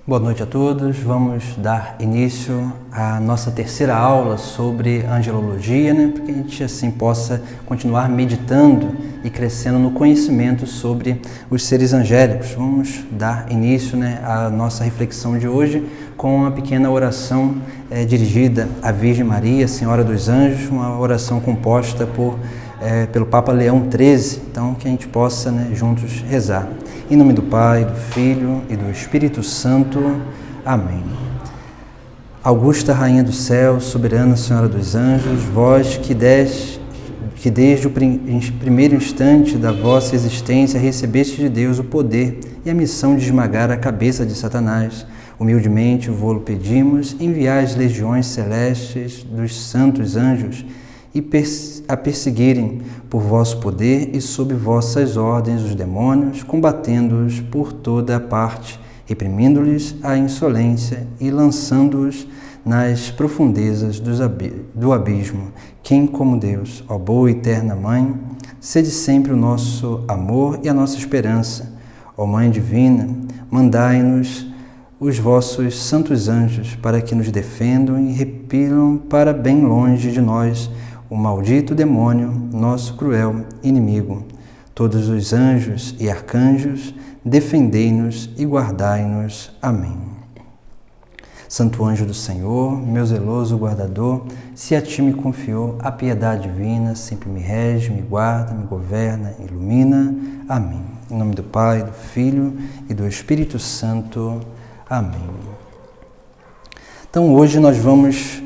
Boa noite a todos. Vamos dar início à nossa terceira aula sobre angelologia, para que a gente assim possa continuar meditando e crescendo no conhecimento sobre os seres angélicos. Vamos dar início à nossa reflexão de hoje com uma pequena oração dirigida à Virgem Maria, Senhora dos Anjos, uma oração composta pelo Papa Leão XIII, então que a gente possa juntos rezar. Em nome do Pai, do Filho e do Espírito Santo. Amém. Augusta Rainha do Céu, soberana Senhora dos Anjos, vós que desde o primeiro instante da vossa existência recebeste de Deus o poder e a missão de esmagar a cabeça de Satanás, humildemente vô-lo pedimos, enviai as legiões celestes dos santos anjos e a perseguirem por vosso poder e sob vossas ordens os demônios, combatendo-os por toda a parte, reprimindo-lhes a insolência e lançando-os nas profundezas do abismo. Quem como Deus, ó boa e eterna Mãe, sede sempre o nosso amor e a nossa esperança. Ó Mãe Divina, mandai-nos os vossos santos anjos para que nos defendam e repilam para bem longe de nós o maldito demônio, nosso cruel inimigo. Todos os anjos e arcanjos, defendei-nos e guardai-nos. Amém. Santo anjo do Senhor, meu zeloso guardador, se a ti me confiou a piedade divina, sempre me rege, me guarda, me governa, ilumina. Amém. Em nome do Pai, do Filho e do Espírito Santo. Amém. Então hoje nós vamos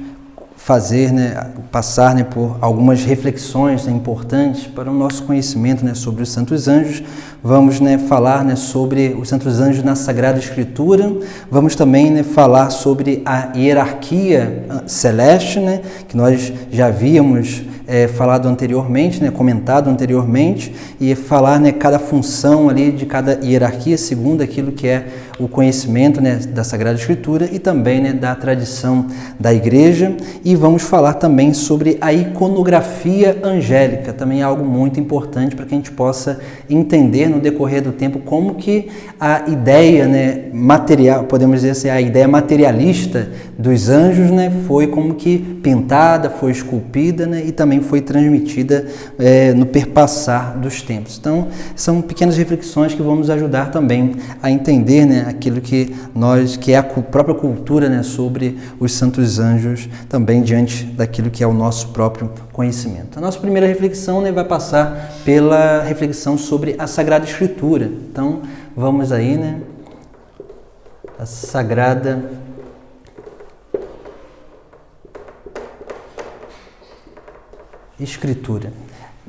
passar por algumas reflexões importantes para o nosso conhecimento sobre os santos anjos. Vamos falar sobre os santos anjos na Sagrada Escritura. Vamos também falar sobre a hierarquia celeste, que nós já havíamos falado anteriormente, comentado anteriormente, e falar cada função ali de cada hierarquia segundo aquilo que é o conhecimento da Sagrada Escritura e também da tradição da Igreja. E vamos falar também sobre a iconografia angélica, também é algo muito importante para que a gente possa entender no decorrer do tempo como que a ideia material, podemos dizer assim, a ideia materialista dos anjos foi como que pintada, foi esculpida e também foi transmitida no perpassar dos tempos. Então, são pequenas reflexões que vão nos ajudar também a entender aquilo que é a própria cultura sobre os santos anjos, também diante daquilo que é o nosso próprio conhecimento. A nossa primeira reflexão vai passar pela reflexão sobre a Sagrada Escritura. Então, vamos aí, a Sagrada Escritura.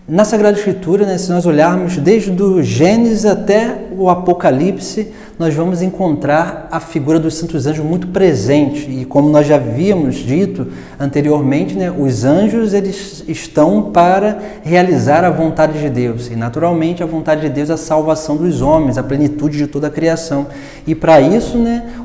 Na Sagrada Escritura, se nós olharmos desde o Gênesis até o Apocalipse, nós vamos encontrar a figura dos santos anjos muito presente. E como nós já havíamos dito anteriormente, os anjos eles estão para realizar a vontade de Deus. E naturalmente a vontade de Deus é a salvação dos homens, a plenitude de toda a criação. E para isso,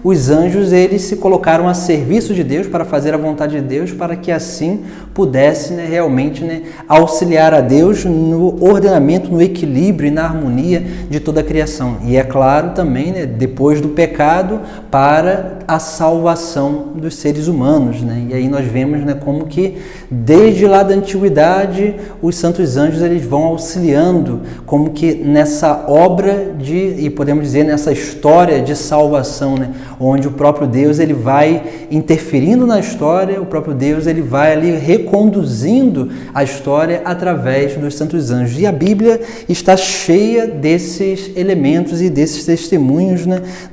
os anjos eles se colocaram a serviço de Deus para fazer a vontade de Deus, para que assim pudesse realmente auxiliar a Deus no ordenamento, no equilíbrio e na harmonia de toda a criação. E é claro também, depois do pecado, para a salvação dos seres humanos. E aí nós vemos como que desde lá da antiguidade os santos anjos eles vão auxiliando como que nessa obra e podemos dizer nessa história de salvação, onde o próprio Deus ele vai interferindo na história, o próprio Deus ele vai ali reconduzindo a história através dos santos anjos. E a Bíblia está cheia desses elementos e desses testemunhos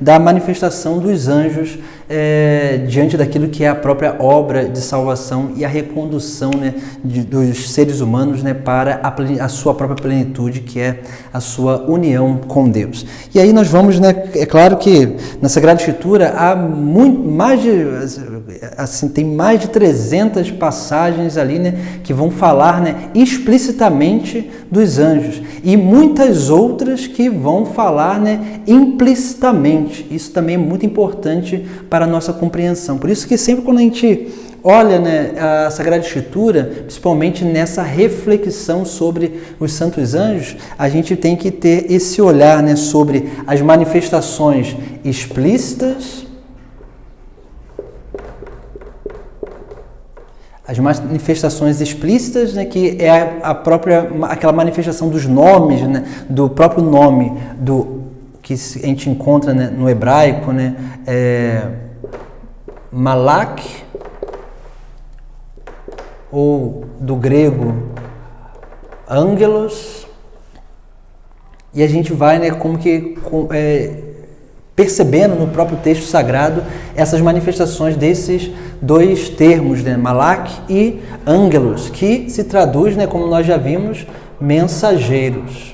da manifestação dos anjos diante daquilo que é a própria obra de salvação e a recondução dos seres humanos para a sua própria plenitude, que é a sua união com Deus. E aí nós vamos, é claro que na Sagrada Escritura há tem mais de 300 passagens ali que vão falar explicitamente dos anjos e muitas outras que vão falar implicitamente. Isso também é muito importante para a nossa compreensão. Por isso que sempre quando a gente olha a Sagrada Escritura, principalmente nessa reflexão sobre os santos anjos, a gente tem que ter esse olhar sobre as manifestações explícitas as manifestações explícitas, né, que é aquela manifestação dos nomes, né, do próprio nome, que a gente encontra, né, no hebraico, né, Malak, ou do grego Angelos, e a gente vai, né, percebendo no próprio texto sagrado essas manifestações desses dois termos, né, Malak e Angelos, que se traduz, né, como nós já vimos, mensageiros.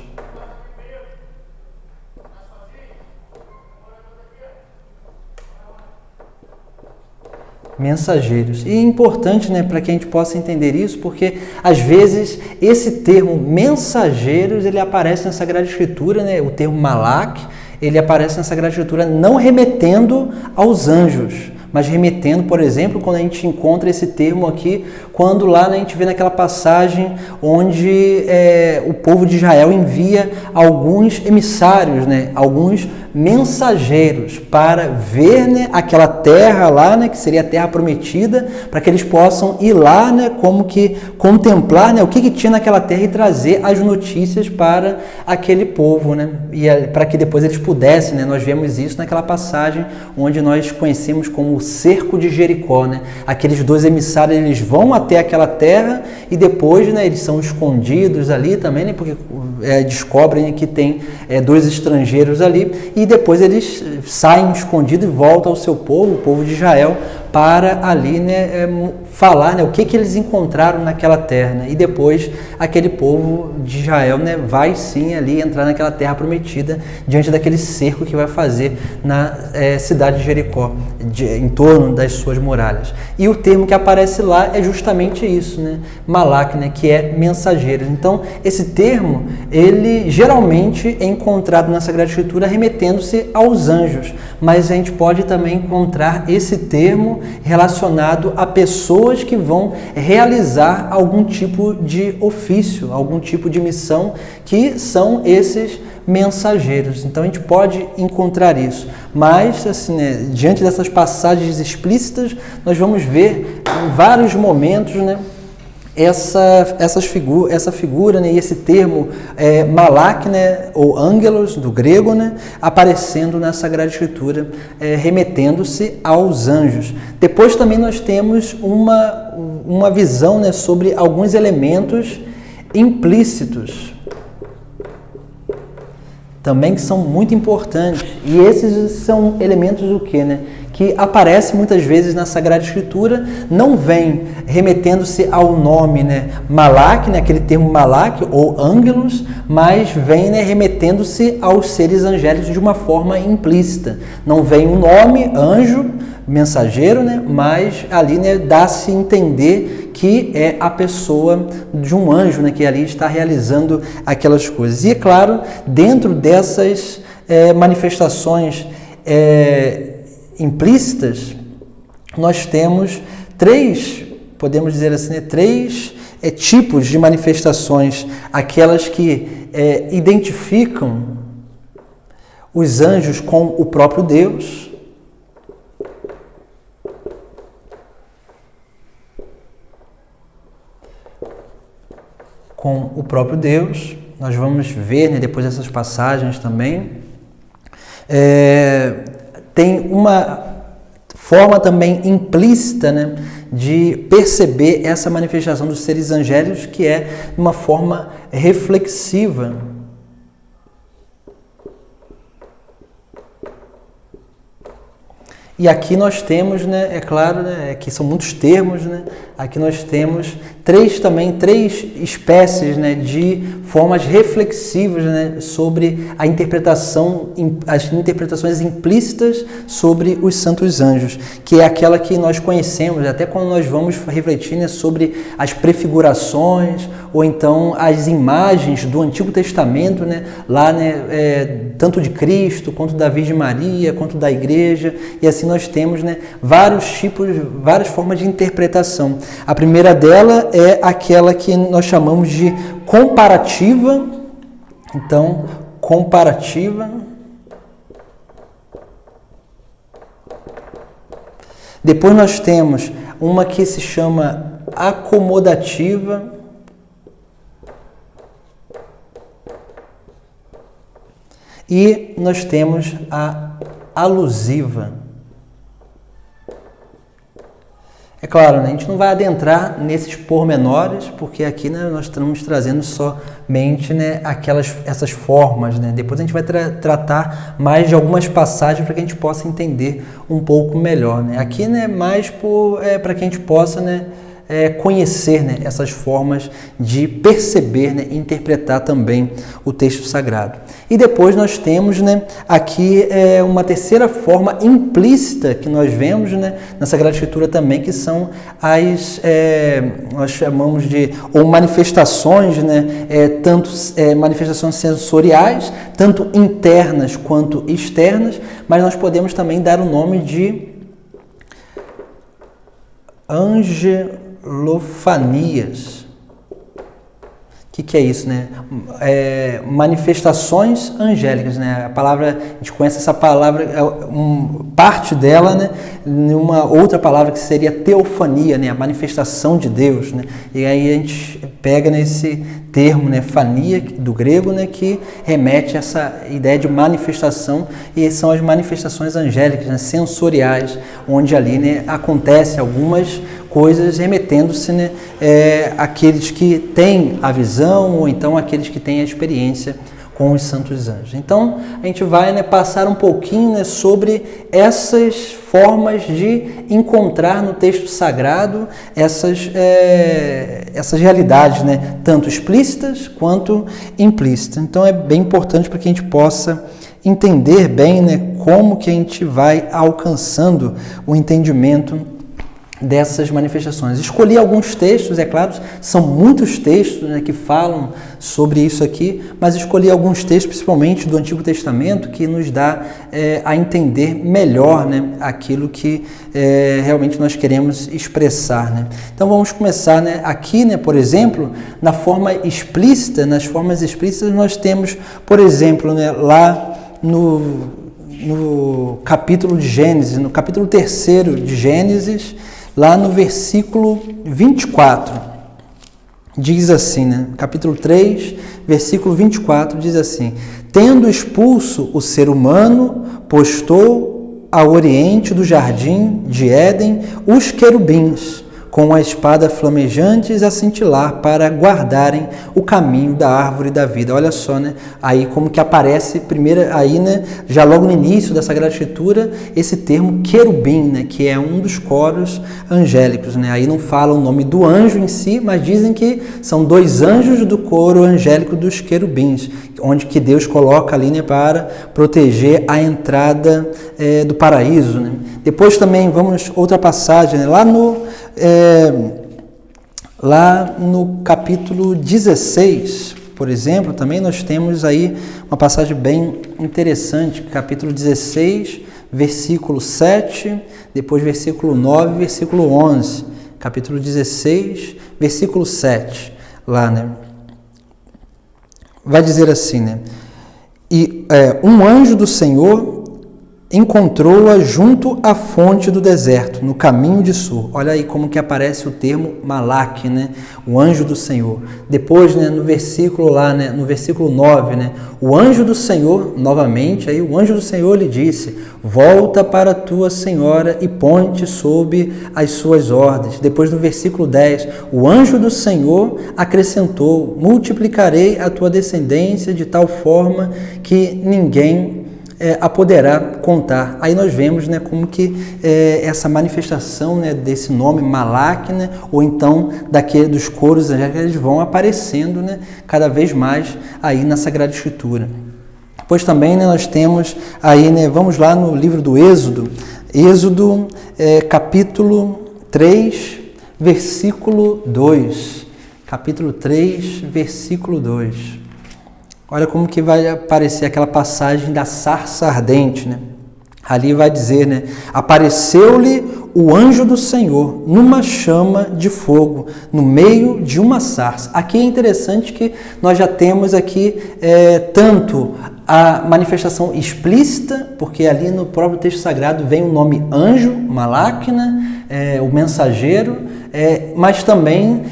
Mensageiros. E é importante, né, para que a gente possa entender isso, porque às vezes esse termo mensageiros, ele aparece na Sagrada Escritura, né, o termo Malak, ele aparece na Sagrada Escritura não remetendo aos anjos, mas remetendo, por exemplo, quando a gente encontra esse termo aqui, quando lá, né, a gente vê naquela passagem onde o povo de Israel envia alguns emissários, né, alguns mensageiros para ver, né, aquela terra lá, né, que seria a terra prometida, para que eles possam ir lá, né, como que contemplar, né, o que tinha naquela terra e trazer as notícias para aquele povo, né, e para que depois eles pudessem, né, nós vemos isso naquela passagem onde nós conhecemos como o cerco de Jericó, né, aqueles dois emissários, eles vão até aquela terra e depois, né, eles são escondidos ali também, né, porque descobrem que tem dois estrangeiros ali, e depois eles saem escondidos e voltam ao seu povo, o povo de Israel, para ali, né, falar, né, o que eles encontraram naquela terra, né? E depois aquele povo de Israel, né, vai sim ali entrar naquela terra prometida diante daquele cerco que vai fazer na cidade de Jericó, em torno das suas muralhas. E o termo que aparece lá é justamente isso, né? Malak, né, que é mensageiro. Então esse termo, ele geralmente é encontrado na Sagrada Escritura remetendo-se aos anjos, mas a gente pode também encontrar esse termo relacionado a pessoas que vão realizar algum tipo de ofício, algum tipo de missão, que são esses mensageiros. Então a gente pode encontrar isso, mas assim, né, diante dessas passagens explícitas, nós vamos ver em vários momentos, né, essa figura, né, e esse termo Malak, né, ou Angelos, do grego, né, aparecendo na Sagrada Escritura, remetendo-se aos anjos. Depois também nós temos uma visão, né, sobre alguns elementos implícitos, também que são muito importantes. E esses são elementos do quê, né? Que aparece muitas vezes na Sagrada Escritura, não vem remetendo-se ao nome, né, Malak, né, aquele termo Malak ou Angelos, mas vem, né, remetendo-se aos seres angélicos de uma forma implícita. Não vem o nome anjo, mensageiro, né, mas ali, né, dá-se entender que é a pessoa de um anjo, né, que ali está realizando aquelas coisas. E é claro, dentro dessas manifestações implícitas, nós temos três, podemos dizer assim, né, três tipos de manifestações: aquelas que identificam os anjos com o próprio Deus, nós vamos ver, né, depois dessas passagens também. Tem uma forma também implícita, né, de perceber essa manifestação dos seres angélicos, que é uma forma reflexiva. E aqui nós temos, né, é claro, né, que são muitos termos, né, aqui nós temos três espécies, né, de formas reflexivas, né, sobre a interpretação, as interpretações implícitas sobre os santos anjos, que é aquela que nós conhecemos, até quando nós vamos refletir, né, sobre as prefigurações, ou então as imagens do Antigo Testamento, né, lá, né, tanto de Cristo, quanto da Virgem Maria, quanto da Igreja, e assim nós temos, né, várias formas de interpretação. A primeira dela é aquela que nós chamamos de comparativa. Então, comparativa. Depois nós temos uma que se chama acomodativa e nós temos a alusiva. É claro, né, a gente não vai adentrar nesses pormenores, porque aqui, né, nós estamos trazendo somente, né, essas formas. Né? Depois a gente vai tratar mais de algumas passagens para que a gente possa entender um pouco melhor. Né? Aqui, né, mais para que a gente possa, né, conhecer, né, essas formas de perceber, né, e interpretar também o texto sagrado. E depois nós temos, né, aqui uma terceira forma implícita que nós vemos, né, na Sagrada Escritura também, que são nós chamamos de manifestações, né, tanto manifestações sensoriais, tanto internas quanto externas, mas nós podemos também dar o nome de angelofanias. O que é isso, né? Manifestações angélicas, né? A palavra, a gente conhece essa palavra, parte dela, né? Numa outra palavra que seria teofania, né? A manifestação de Deus, né? E aí a gente pega nesse termo, né? Fania, do grego, né? Que remete a essa ideia de manifestação, e são as manifestações angélicas, né? Sensoriais, onde ali, né, acontece algumas coisas remetendo-se, né, àqueles que têm a visão, ou então aqueles que têm a experiência com os santos anjos. Então, a gente vai, né, passar um pouquinho, né, sobre essas formas de encontrar no texto sagrado essas realidades, né, tanto explícitas quanto implícitas. Então, é bem importante para que a gente possa entender bem, né, como que a gente vai alcançando o entendimento dessas manifestações. Escolhi alguns textos, é claro, são muitos textos, né, que falam sobre isso aqui, mas escolhi alguns textos, principalmente do Antigo Testamento, que nos dá a entender melhor, né, aquilo que realmente nós queremos expressar. Né? Então vamos começar, né, aqui, né, por exemplo, na forma explícita. Nas formas explícitas nós temos, por exemplo, né, lá no capítulo de Gênesis, no capítulo 3º de Gênesis, lá no versículo 24, diz assim, né? Capítulo 3, versículo 24, diz assim: tendo expulso o ser humano, postou ao oriente do jardim de Éden os querubins, com a espada flamejantes a cintilar para guardarem o caminho da árvore da vida. Olha só, né? Aí como que aparece primeiro aí, né? Já logo no início da Sagrada Escritura, esse termo querubim, né? Que é um dos coros angélicos, né? Aí não fala o nome do anjo em si, mas dizem que são dois anjos do coro angélico dos querubins, onde que Deus coloca ali, né, para proteger a entrada do paraíso, né? Depois também vamos outra passagem, né? Lá no capítulo 16, por exemplo, também nós temos aí uma passagem bem interessante, capítulo 16, versículo 7, depois versículo 9, versículo 11, capítulo 16, versículo 7, lá, né? Vai dizer assim, né? E um anjo do Senhor encontrou-a junto à fonte do deserto, no caminho de Sur. Olha aí como que aparece o termo Malak, né? O anjo do Senhor. Depois, né, no versículo lá, né, no versículo 9, né, o anjo do Senhor, novamente, aí o anjo do Senhor lhe disse: volta para a tua senhora e põe-te sob as suas ordens. Depois, no versículo 10, o anjo do Senhor acrescentou: multiplicarei a tua descendência de tal forma que ninguém a poderá contar. Aí nós vemos, né, como que essa manifestação, né, desse nome Malak, né, ou então dos coros angélicos, eles vão aparecendo, né, cada vez mais aí na Sagrada Escritura. Depois também, né, nós temos aí, né, vamos lá no livro do Êxodo, capítulo 3, versículo 2. Capítulo 3, versículo 2. Olha como que vai aparecer aquela passagem da sarça ardente, né? Ali vai dizer, né? Apareceu-lhe o anjo do Senhor numa chama de fogo, no meio de uma sarça. Aqui é interessante que nós já temos aqui tanto a manifestação explícita, porque ali no próprio texto sagrado vem o nome anjo, Malak, né? O mensageiro, mas também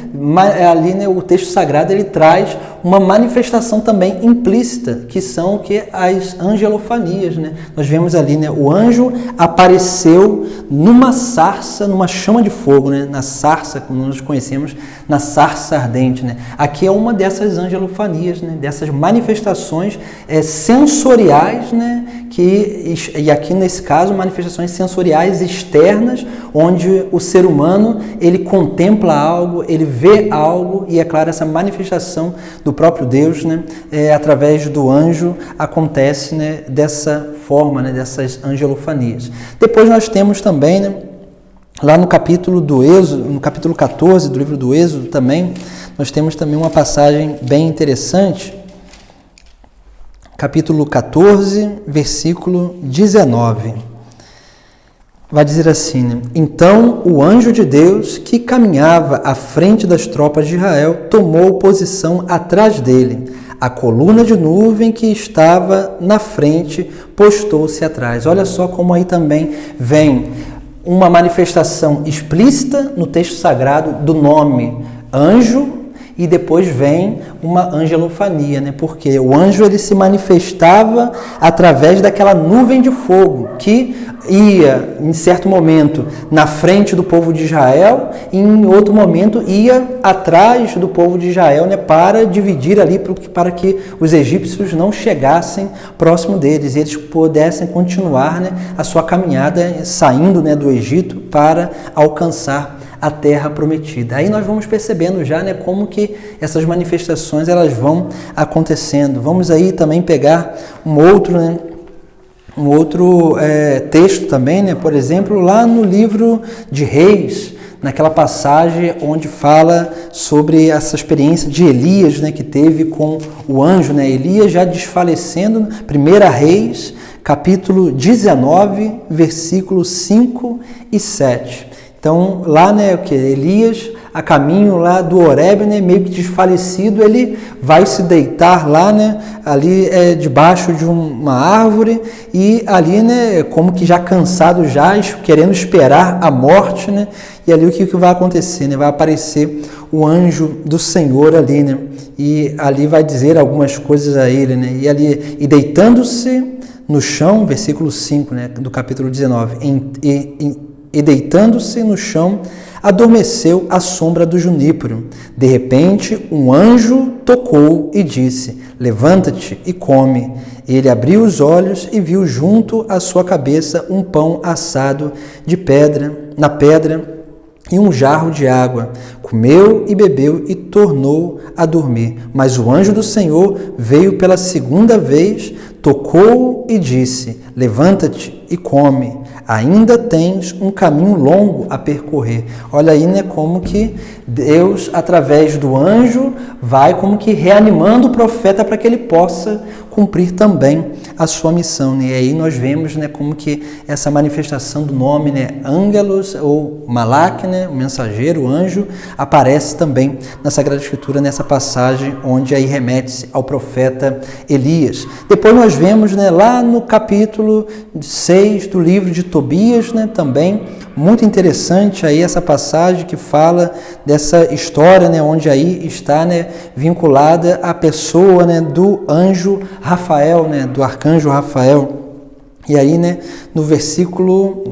ali, né, o texto sagrado ele traz uma manifestação também implícita, que são as angelofanias, né? Nós vemos ali, né, o anjo apareceu numa sarça, numa chama de fogo, né? Na sarça, como nós conhecemos, na sarça ardente, né? Aqui é uma dessas angelofanias, né? Dessas manifestações sensoriais, né? E aqui nesse caso, manifestações sensoriais externas, onde o ser humano ele contempla algo, ele vê algo, e é claro, essa manifestação do próprio Deus, né, através do anjo, acontece, né, dessa forma, né, dessas angelofanias. Depois nós temos também, né, lá no capítulo do Êxodo, no capítulo 14 do livro do Êxodo também, nós temos também uma passagem bem interessante, capítulo 14, versículo 19. Vai dizer assim, né? Então o anjo de Deus, que caminhava à frente das tropas de Israel, tomou posição atrás dele. A coluna de nuvem que estava na frente postou-se atrás. Olha só como aí também vem uma manifestação explícita no texto sagrado do nome anjo, e depois vem uma angelofania, né? Porque o anjo ele se manifestava através daquela nuvem de fogo que ia, em certo momento, na frente do povo de Israel, e em outro momento ia atrás do povo de Israel, né? Para dividir ali, para que os egípcios não chegassem próximo deles e eles pudessem continuar, né, a sua caminhada saindo, né, do Egito para alcançar a terra prometida. Aí nós vamos percebendo já, né, como que essas manifestações elas vão acontecendo. Vamos aí também pegar um outro texto também, né, por exemplo, lá no livro de Reis, naquela passagem onde fala sobre essa experiência de Elias, né, que teve com o anjo, né, Elias já desfalecendo, 1 Reis, capítulo 19, versículos 5 e 7. Então, lá, né, Elias, a caminho lá do Horebe, né, meio que desfalecido, ele vai se deitar lá, né, ali debaixo de uma árvore, e ali, né, como que já cansado, já querendo esperar a morte, né, e ali o que vai acontecer, né, vai aparecer o anjo do Senhor ali, né, e ali vai dizer algumas coisas a ele, né, e deitando-se no chão, versículo 5, né, do capítulo 19, e deitando-se no chão, adormeceu à sombra do junípero. De repente, um anjo tocou e disse: levanta-te e come. Ele abriu os olhos e viu junto à sua cabeça um pão assado na pedra e um jarro de água. Comeu e bebeu e tornou a dormir. Mas o anjo do Senhor veio pela segunda vez, tocou e disse: levanta-te e come. Ainda tens um caminho longo a percorrer. Olha aí, né, como que Deus, através do anjo, vai como que reanimando o profeta para que ele possa cumprir também a sua missão, né? E aí nós vemos, né, como que essa manifestação do nome, né, Ângelos ou Malak, né, o mensageiro, o anjo, aparece também na Sagrada Escritura, nessa passagem onde aí remete-se ao profeta Elias. Depois nós vemos, né, lá no capítulo 6 do livro de Tobias, né, também muito interessante aí essa passagem que fala dessa história, né, onde aí está, né, vinculada a pessoa, né, do anjo Rafael, né, do arcanjo Rafael. E aí, né, no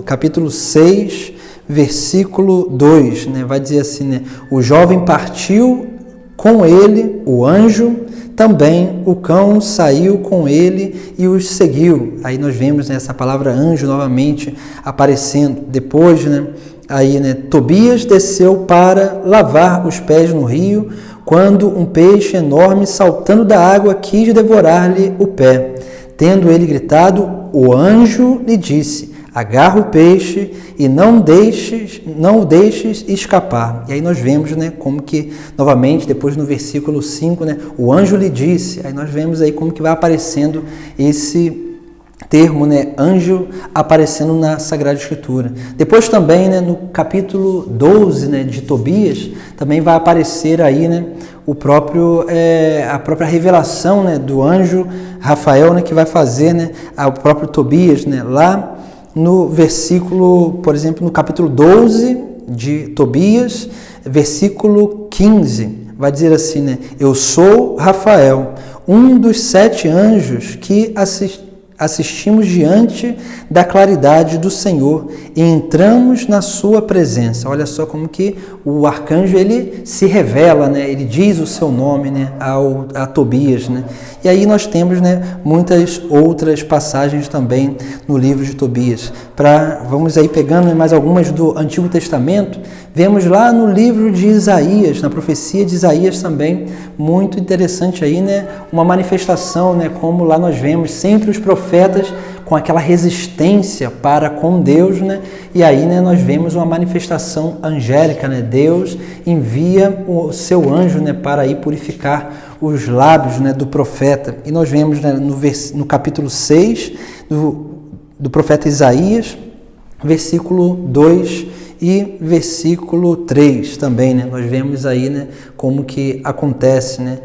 capítulo 6, versículo 2, né, vai dizer assim, né, o jovem partiu com ele, o anjo, também o cão saiu com ele e os seguiu. Aí nós vemos, né, essa palavra anjo novamente aparecendo. Depois, né, aí, né, Tobias desceu para lavar os pés no rio, quando um peixe enorme saltando da água quis devorar-lhe o pé. Tendo ele gritado, o anjo lhe disse: agarra o peixe e não o deixes escapar. E aí nós vemos, né, como que, novamente, depois no versículo 5, né, o anjo lhe disse. Aí nós vemos aí como que vai aparecendo esse termo, né, anjo, aparecendo na Sagrada Escritura. Depois também, né, no capítulo 12, né, de Tobias, também vai aparecer aí, né, a própria revelação, né, do anjo Rafael, né, que vai fazer, né, ao próprio Tobias, né, lá no versículo, por exemplo, no capítulo 12, de Tobias, versículo 15, vai dizer assim, né? Eu sou Rafael, um dos 7 anjos que assistimos diante da claridade do Senhor e entramos na sua presença. Olha só como que o arcanjo ele se revela, né? Ele diz o seu nome, né? a Tobias, né? E aí nós temos, né, muitas outras passagens também no livro de Tobias. Vamos aí pegando mais algumas do Antigo Testamento, vemos lá no livro de Isaías, na profecia de Isaías também, muito interessante aí, né, uma manifestação, né, como lá nós vemos sempre os profetas com aquela resistência para com Deus, né? E aí, né, nós vemos uma manifestação angélica, né? Deus envia o seu anjo, né, para ir purificar os lábios, né, do profeta. E nós vemos, né, no capítulo 6 do profeta Isaías, versículo 2 e versículo 3 também, né? Nós vemos aí, né, como que acontece, né?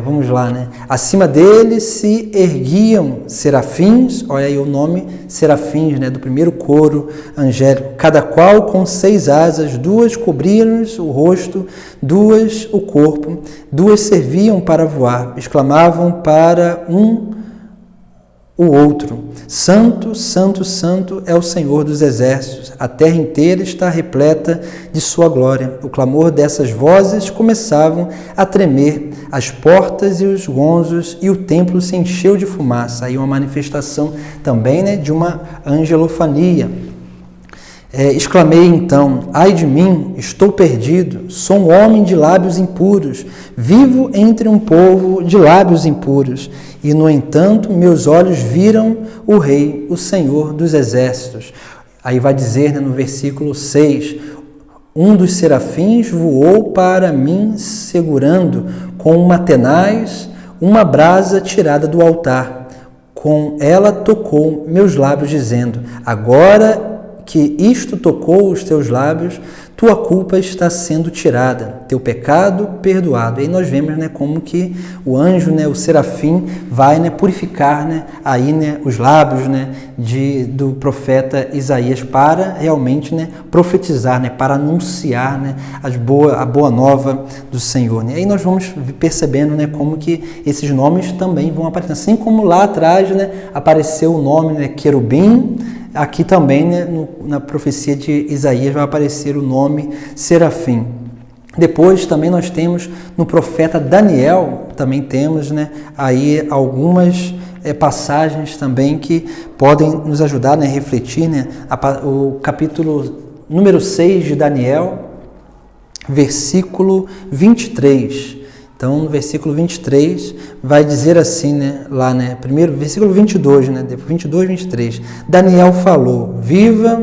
Vamos lá, né? Acima dele se erguiam serafins, olha aí o nome serafins, né? Do primeiro coro angélico, cada qual com 6 asas, 2 cobriam-lhes o rosto, 2 o corpo, 2 serviam para voar, exclamavam para o outro: Santo, Santo, Santo é o Senhor dos exércitos, a terra inteira está repleta de sua glória. O clamor dessas vozes começavam a tremer, as portas e os gonzos, e o templo se encheu de fumaça. Aí uma manifestação também, né, de uma angelofania. Exclamei então: ai de mim, estou perdido, sou um homem de lábios impuros, vivo entre um povo de lábios impuros. E, no entanto, meus olhos viram o Rei, o Senhor dos Exércitos. Aí vai dizer, né, no versículo 6, um dos serafins voou para mim, segurando com uma tenaz uma brasa tirada do altar. Com ela tocou meus lábios, dizendo: agora que isto tocou os teus lábios, tua culpa está sendo tirada, teu pecado perdoado. E aí nós vemos, né, como que o anjo, né, o serafim, vai, né, purificar, né, aí, né, os lábios, né, do profeta Isaías para realmente, né, profetizar, né, para anunciar, né, a boa nova do Senhor. Né? E aí nós vamos percebendo, né, como que esses nomes também vão aparecendo. Assim como lá atrás, né, apareceu o nome, né, querubim, aqui também, né, na profecia de Isaías vai aparecer o nome serafim. Depois também nós temos no profeta Daniel, também temos, né, aí algumas passagens também que podem nos ajudar, né, a refletir, né, o capítulo número 6 de Daniel, versículo 23. Então, no versículo 23, vai dizer assim, né, lá, né, primeiro, versículo 22, né, 22, 23. Daniel falou: viva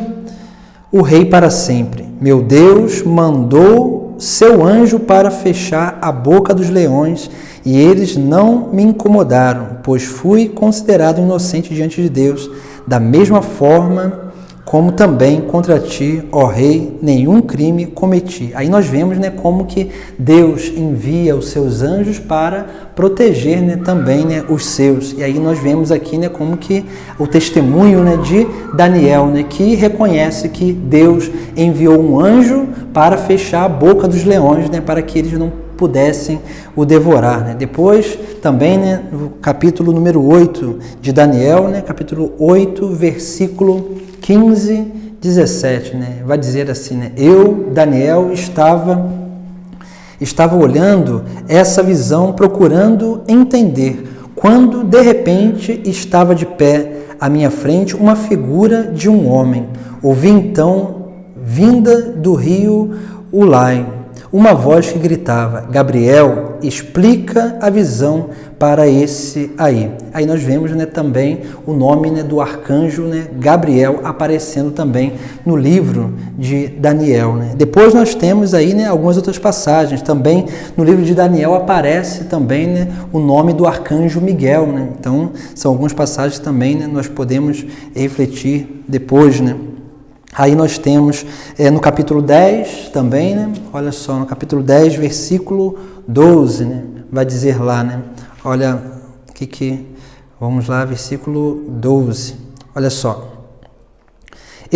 o rei para sempre. Meu Deus mandou seu anjo para fechar a boca dos leões, e eles não me incomodaram, pois fui considerado inocente diante de Deus. Da mesma forma como também contra ti, ó rei, nenhum crime cometi. Aí nós vemos, né, como que Deus envia os seus anjos para proteger, né, também, né, os seus. E aí nós vemos aqui, né, como que o testemunho, né, de Daniel, né, que reconhece que Deus enviou um anjo para fechar a boca dos leões, né, para que eles não pudessem o devorar. Né? Depois também, né, no capítulo número 8 de Daniel, né, capítulo 8, versículo 15, 17, né? Vai dizer assim, né? Eu, Daniel, estava olhando essa visão, procurando entender, quando de repente estava de pé à minha frente uma figura de um homem. Ouvi então, vinda do rio Ulai, uma voz que gritava: Gabriel, explica a visão para esse aí. Aí nós vemos, né, também o nome, né, do arcanjo, né, Gabriel, aparecendo também no livro de Daniel. Né? Depois nós temos aí, né, algumas outras passagens. Também no livro de Daniel aparece também, né, o nome do arcanjo Miguel. Né? Então são algumas passagens também, né, nós podemos refletir depois, né? Aí nós temos no capítulo 10 também, né? Olha só, no capítulo 10, versículo 12, né? Vai dizer lá, né? Olha, vamos lá, versículo 12. Olha só.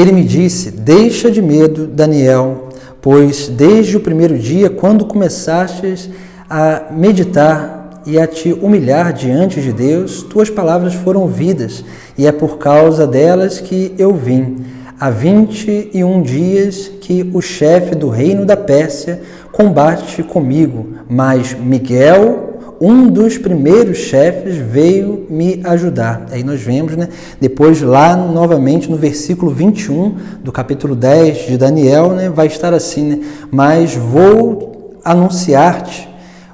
Ele me disse: deixa de medo, Daniel, pois desde o primeiro dia, quando começastes a meditar e a te humilhar diante de Deus, tuas palavras foram ouvidas, e é por causa delas que eu vim. Há 21 dias que o chefe do reino da Pérsia combate comigo, mas Miguel, um dos primeiros chefes, veio me ajudar. Aí nós vemos, depois lá novamente no versículo 21 do capítulo 10 de Daniel, vai estar assim, mas vou anunciar-te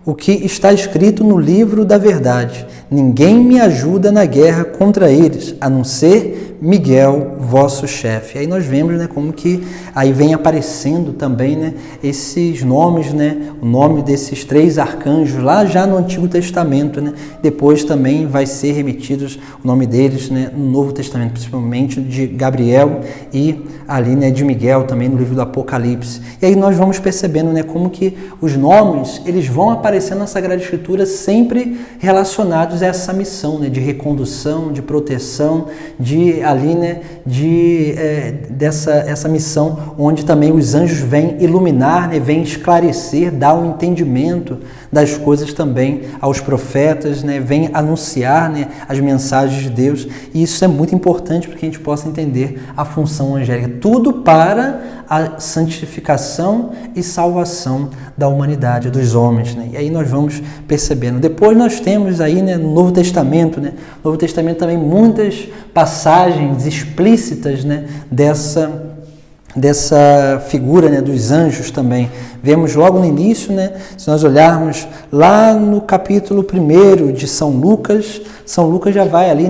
o que está escrito no livro da verdade. Ninguém me ajuda na guerra contra eles, a não ser Miguel, vosso chefe. Aí nós vemos, como que aí vem aparecendo também, esses nomes, o nome desses 3 arcanjos lá já no Antigo Testamento, Depois também vai ser remetidos o nome deles, no Novo Testamento, principalmente de Gabriel e ali, de Miguel também no livro do Apocalipse. E aí nós vamos percebendo, como que os nomes, eles vão aparecendo na Sagrada Escritura sempre relacionados a essa missão, de recondução, de proteção, de ali, essa missão onde também os anjos vêm iluminar, vêm esclarecer, dar um entendimento das coisas também aos profetas, vêm anunciar, as mensagens de Deus. E isso é muito importante para que a gente possa entender a função angélica. Tudo para a santificação e salvação da humanidade, dos homens. E aí nós vamos percebendo. Depois nós temos aí, no Novo Testamento, no Novo Testamento também muitas passagens explícitas, dessa figura, dos anjos também. Vemos logo no início, se nós olharmos lá no capítulo 1 de São Lucas já vai ali,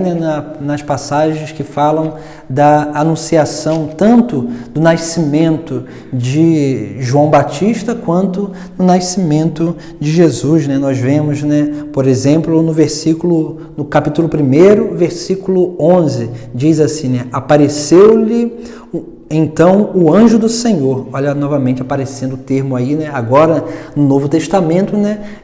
nas passagens que falam da anunciação, tanto do nascimento de João Batista, quanto do nascimento de Jesus. Nós vemos, por exemplo, no capítulo 1, versículo 11, diz assim, apareceu-lhe então o anjo do Senhor. Olha novamente aparecendo o termo aí, agora no Novo Testamento,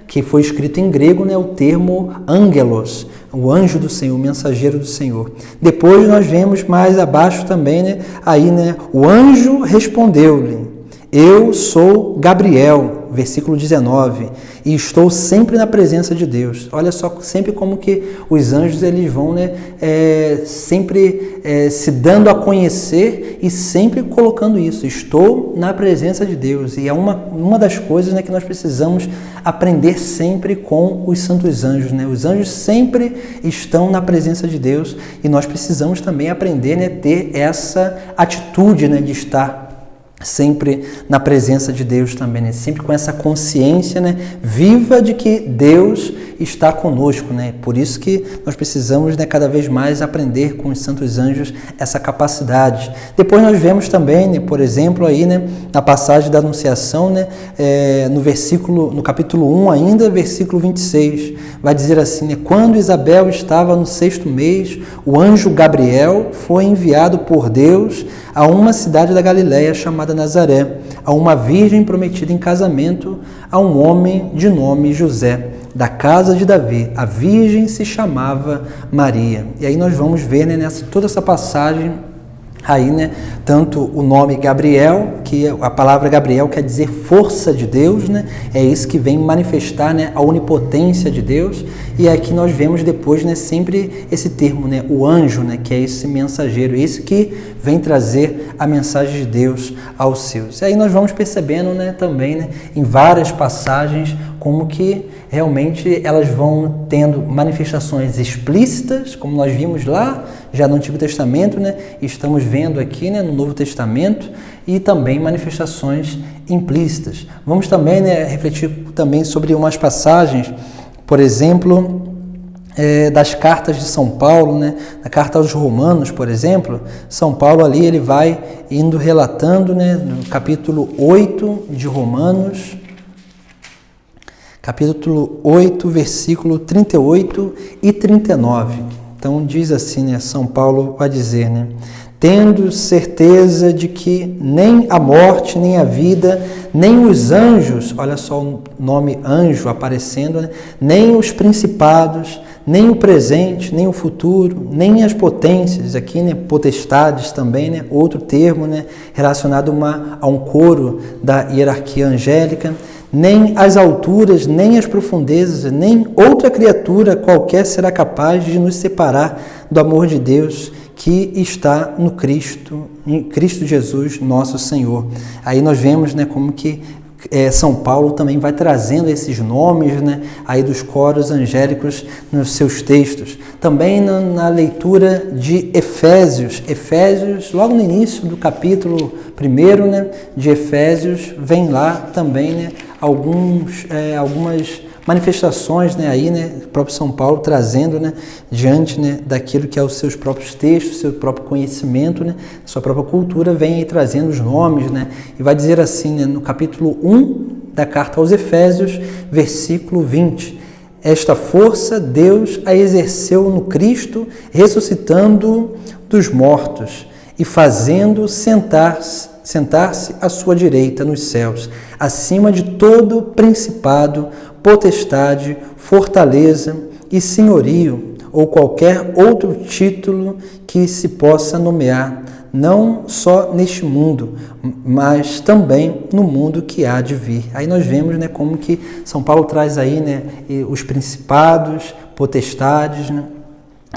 que foi escrito em grego, o termo angelos, o anjo do Senhor, o mensageiro do Senhor. Depois nós vemos mais abaixo também, aí, o anjo respondeu-lhe: eu sou Gabriel, versículo 19, e estou sempre na presença de Deus. Olha só, sempre como que os anjos eles vão, sempre se dando a conhecer e sempre colocando isso. Estou na presença de Deus. E é uma das coisas, que nós precisamos aprender sempre com os santos anjos. Os anjos sempre estão na presença de Deus e nós precisamos também aprender, ter essa atitude, de estar sempre na presença de Deus também, sempre com essa consciência, viva de que Deus está conosco, Por isso que nós precisamos, cada vez mais aprender com os santos anjos essa capacidade. Depois nós vemos também, por exemplo, aí, na passagem da Anunciação, no capítulo 1 ainda, versículo 26, vai dizer assim, quando Isabel estava no 6º mês, o anjo Gabriel foi enviado por Deus a uma cidade da Galileia chamada Nazaré, a uma virgem prometida em casamento a um homem de nome José, da casa de Davi. A virgem se chamava Maria. E aí nós vamos ver, toda essa passagem aí, tanto o nome Gabriel, que a palavra Gabriel quer dizer força de Deus, é isso que vem manifestar, a onipotência de Deus. E aqui nós vemos depois, sempre esse termo, o anjo, que é esse mensageiro, esse que vem trazer a mensagem de Deus aos seus. E aí nós vamos percebendo, também, em várias passagens, como que realmente elas vão tendo manifestações explícitas, como nós vimos lá já no Antigo Testamento, estamos vendo aqui, no Novo Testamento, e também manifestações implícitas. Vamos também, refletir também sobre umas passagens, por exemplo, das cartas de São Paulo, na carta aos Romanos, por exemplo. São Paulo ali ele vai indo relatando, no capítulo 8 de Romanos, capítulo 8, versículo 38 e 39. Então diz assim, São Paulo vai dizer, tendo certeza de que nem a morte, nem a vida, nem os anjos, olha só o nome anjo aparecendo, nem os principados, nem o presente, nem o futuro, nem as potências, aqui, né, potestades também, né, outro termo, né, relacionado a um coro da hierarquia angélica, nem as alturas, nem as profundezas, nem outra criatura qualquer será capaz de nos separar do amor de Deus que está no Cristo, em Cristo Jesus, nosso Senhor. Aí nós vemos, né, como que São Paulo também vai trazendo esses nomes, né, aí dos coros angélicos nos seus textos. Também na leitura de Efésios, logo no início do capítulo 1, né, de Efésios, vem lá também, né, algumas manifestações, né, aí, né, o próprio São Paulo trazendo, né, diante, né, daquilo que é os seus próprios textos, seu próprio conhecimento, né, sua própria cultura, vem aí trazendo os nomes, né, e vai dizer assim, né, no capítulo 1 da carta aos Efésios, versículo 20, esta força Deus a exerceu no Cristo, ressuscitando dos mortos e fazendo sentar-se à sua direita nos céus, acima de todo principado, potestade, fortaleza e senhorio, ou qualquer outro título que se possa nomear, não só neste mundo, mas também no mundo que há de vir. Aí nós vemos, né, como que São Paulo traz aí, né, os principados, potestades, né,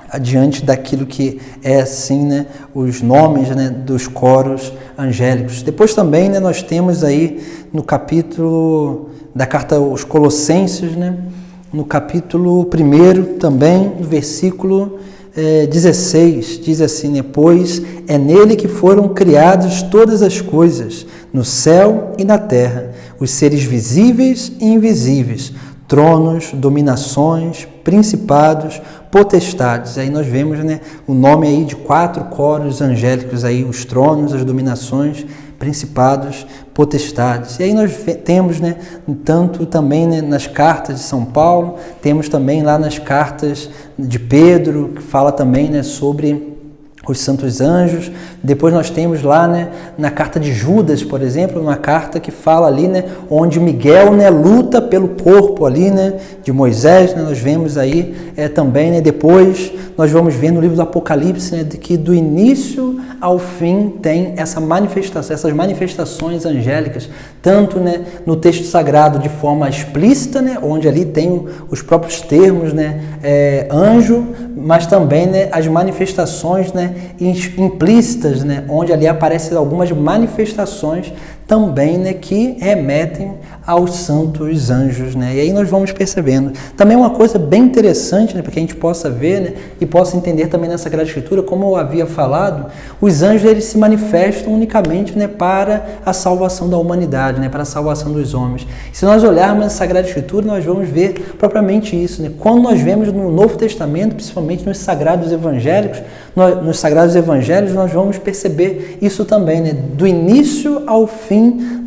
adiante daquilo que é assim, né, os nomes, né, dos coros angélicos. Depois também, né, nós temos aí no capítulo da carta aos Colossenses, né, no capítulo 1 também, no versículo 16, diz assim, né, pois é nele que foram criadas todas as coisas, no céu e na terra, os seres visíveis e invisíveis, tronos, dominações, principados, potestades. Aí nós vemos, né, o nome aí de 4 coros angélicos, aí, os tronos, as dominações, principados, potestades. E aí nós temos, né, tanto também, né, nas cartas de São Paulo, temos também lá nas cartas de Pedro, que fala também, né, sobre os santos anjos. Depois nós temos lá, né, na carta de Judas, por exemplo, uma carta que fala ali, né, onde Miguel, né, luta pelo corpo ali, né, de Moisés, né, nós vemos aí também, né, depois nós vamos ver no livro do Apocalipse, né, de que do início ao fim tem essa manifestação, essas manifestações angélicas, tanto, né, no texto sagrado de forma explícita, né, onde ali tem os próprios termos, né, anjo, mas também, né, as manifestações, né, implícitas, né, onde ali aparecem algumas manifestações também, né, que remetem aos santos anjos, né? E aí nós vamos percebendo. Também uma coisa bem interessante, né, para que a gente possa ver, né, e possa entender também nessa Sagrada Escritura, como eu havia falado, os anjos eles se manifestam unicamente, né, para a salvação da humanidade, né, para a salvação dos homens. Se nós olharmos a Sagrada Escritura, nós vamos ver propriamente isso, né? Quando nós vemos no Novo Testamento, principalmente nos Sagrados Evangélicos, nós vamos perceber isso também, né? Do início ao fim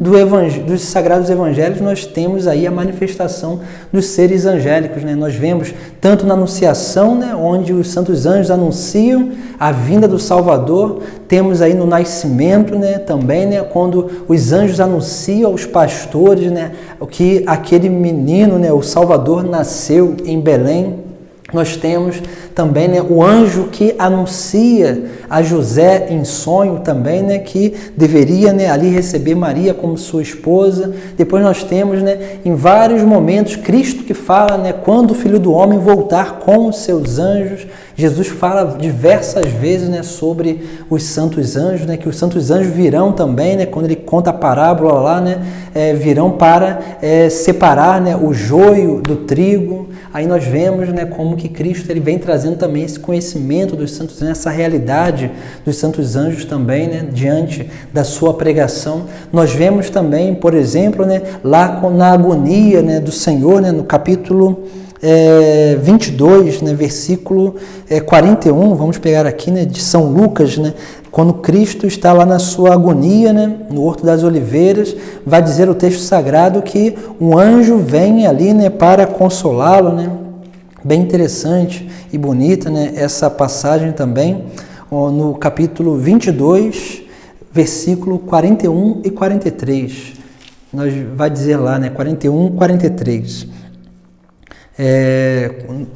dos Sagrados Evangelhos, nós temos aí a manifestação dos seres angélicos, né? Nós vemos tanto na Anunciação, né, onde os santos anjos anunciam a vinda do Salvador, temos aí no Nascimento, né, também, né, quando os anjos anunciam aos pastores, né, que aquele menino, né, o Salvador, nasceu em Belém. Nós temos também, né, o anjo que anuncia a José em sonho também, né, que deveria, né, ali receber Maria como sua esposa. Depois nós temos, né, em vários momentos Cristo que fala, né, quando o Filho do Homem voltar com os seus anjos. Jesus fala diversas vezes, né, sobre os santos anjos, né, que os santos anjos virão também, né, quando ele conta a parábola lá, né, virão para separar, né, o joio do trigo. Aí nós vemos, né, como que Cristo ele vem trazendo também esse conhecimento dos santos anjos, essa realidade dos santos anjos também, né, diante da sua pregação. Nós vemos também, por exemplo, né, lá na agonia, né, do Senhor, né, no capítulo 22, né, versículo 41, vamos pegar aqui, né, de São Lucas, né, quando Cristo está lá na sua agonia, né, no Horto das Oliveiras, vai dizer o texto sagrado que um anjo vem ali, né, para consolá-lo, né, bem interessante e bonita, né, essa passagem também, no capítulo 22, versículo 41 e 43, vai dizer lá, né, 41 e 43,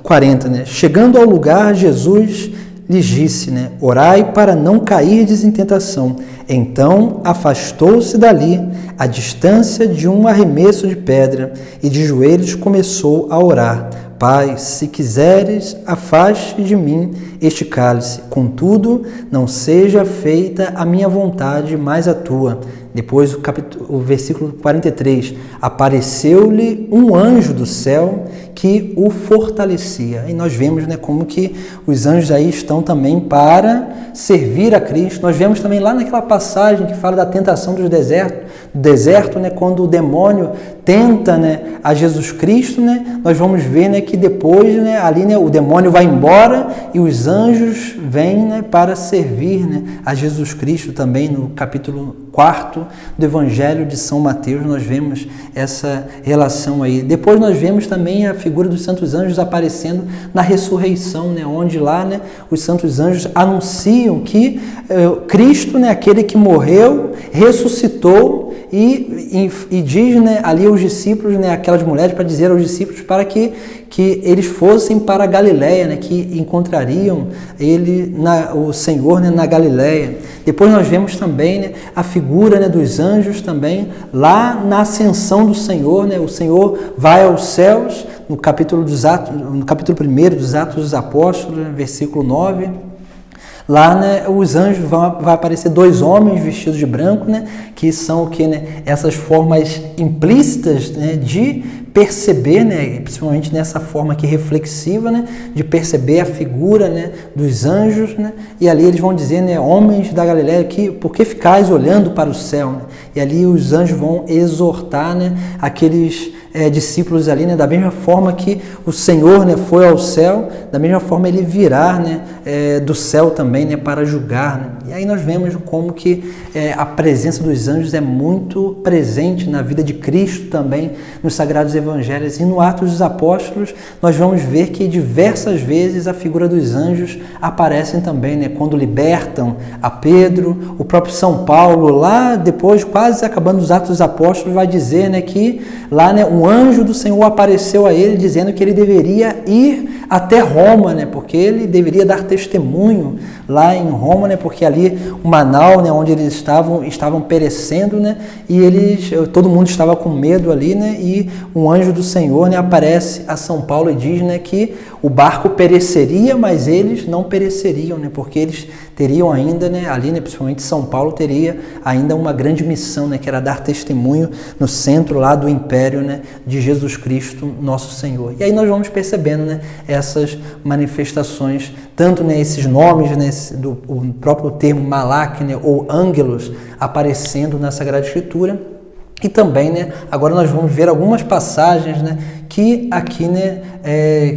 40, né? Chegando ao lugar, Jesus lhes disse, né? Orai para não cairdes em tentação. Então afastou-se dali, à distância de um arremesso de pedra, e de joelhos começou a orar. Pai, se quiseres, afaste de mim este cálice. Contudo, não seja feita a minha vontade, mas a tua. Depois o versículo 43. Apareceu-lhe um anjo do céu que o fortalecia. E nós vemos, né, como que os anjos aí estão também para servir a Cristo. Nós vemos também lá naquela passagem que fala da tentação do deserto, né, quando o demônio tenta, né, a Jesus Cristo, né, nós vamos ver, né, que depois, né, ali, né, o demônio vai embora e os anjos vêm, né, para servir, né, a Jesus Cristo. Também no capítulo 4 do Evangelho de São Mateus nós vemos essa relação aí. Depois nós vemos também a figura dos santos anjos aparecendo na ressurreição, né, onde lá, né, os santos anjos anunciam que Cristo, né, aquele que morreu, ressuscitou e diz, né, ali aos discípulos, né, aquelas mulheres, para dizer aos discípulos para que eles fossem para a Galileia, né, que encontrariam o Senhor, né, na Galileia. Depois nós vemos também, né, a figura, né, dos anjos também lá na ascensão do Senhor, né, o Senhor vai aos céus no capítulo 1 dos Atos dos Apóstolos, né, versículo 9. Lá, né, os anjos vai aparecer dois homens vestidos de branco, né, que são o que, né, essas formas implícitas, né, de perceber, né, principalmente nessa forma aqui reflexiva, né, de perceber a figura, né, dos anjos, né, e ali eles vão dizer, né, homens da Galileia, por que ficais olhando para o céu? Né? E ali os anjos vão exortar, né, aqueles discípulos ali, né, da mesma forma que o Senhor, né, foi ao céu, da mesma forma ele virá, né, do céu também, né, para julgar. Né? E aí nós vemos como que a presença dos anjos é muito presente na vida de Cristo também, nos Sagrados Evangelhos. E no Atos dos Apóstolos nós vamos ver que diversas vezes a figura dos anjos aparecem também, né, quando libertam a Pedro. O próprio São Paulo, lá depois, quase acabando os Atos dos Apóstolos, vai dizer, né, que lá, né, um anjo do Senhor apareceu a ele dizendo que ele deveria ir até Roma, né, porque ele deveria dar testemunho lá em Roma, né, porque ali o Manaus, né, onde eles estavam perecendo, né, e todo mundo estava com medo ali, né, e um anjo do Senhor, né, aparece a São Paulo e diz, né, que o barco pereceria, mas eles não pereceriam, né, porque eles teriam ainda, né, ali, né, principalmente São Paulo teria ainda uma grande missão, né, que era dar testemunho no centro lá do império, né, de Jesus Cristo, nosso Senhor. E aí nós vamos percebendo, né, essas manifestações, tanto, né, esses nomes, né, o próprio termo Malach, né, ou ângelos aparecendo na Sagrada Escritura. E também, né, agora nós vamos ver algumas passagens, né, que aqui, né,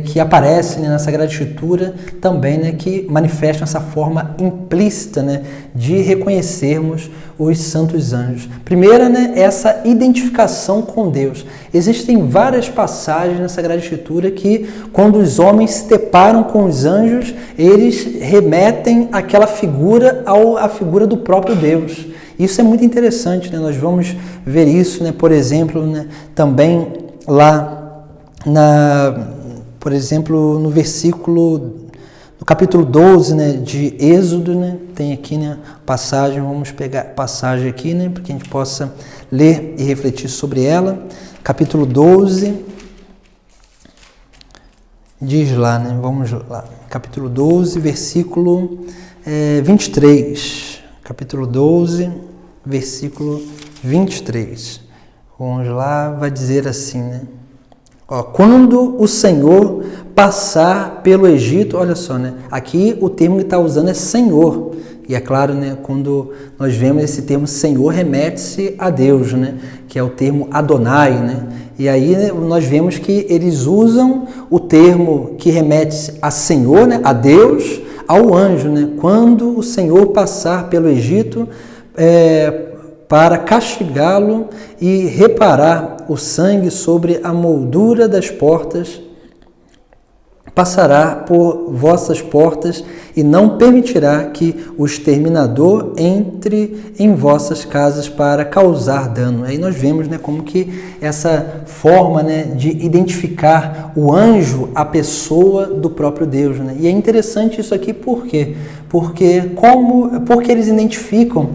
que aparecem, né, na Sagrada Escritura também, né, que manifestam essa forma implícita, né, de reconhecermos os santos anjos. Primeira, né, essa identificação com Deus. Existem várias passagens na Sagrada Escritura que, quando os homens se deparam com os anjos, eles remetem aquela figura à figura do próprio Deus. Isso é muito interessante, né? Nós vamos ver isso, né? Por exemplo, né? Também lá, por exemplo, no capítulo 12, né? De Êxodo, né? Tem aqui, né, passagem, vamos pegar a passagem aqui, né? Para que a gente possa ler e refletir sobre ela. Capítulo 12, diz lá, né? Vamos lá. Capítulo 12, versículo 23. Capítulo 12, versículo 23. Vamos lá, vai dizer assim, né? Quando o Senhor passar pelo Egito, olha só, né? Aqui o termo que está usando é Senhor. E é claro, né, quando nós vemos esse termo Senhor, remete-se a Deus, né? Que é o termo Adonai, né? E aí, né, nós vemos que eles usam o termo que remete a Senhor, né, a Deus, ao anjo, né? Quando o Senhor passar pelo Egito para castigá-lo e reparar o sangue sobre a moldura das portas passará por vossas portas e não permitirá que o exterminador entre em vossas casas para causar dano. Aí nós vemos, né, como que essa forma, né, de identificar o anjo, a pessoa do próprio Deus, né? E é interessante isso aqui, por quê? Porque eles identificam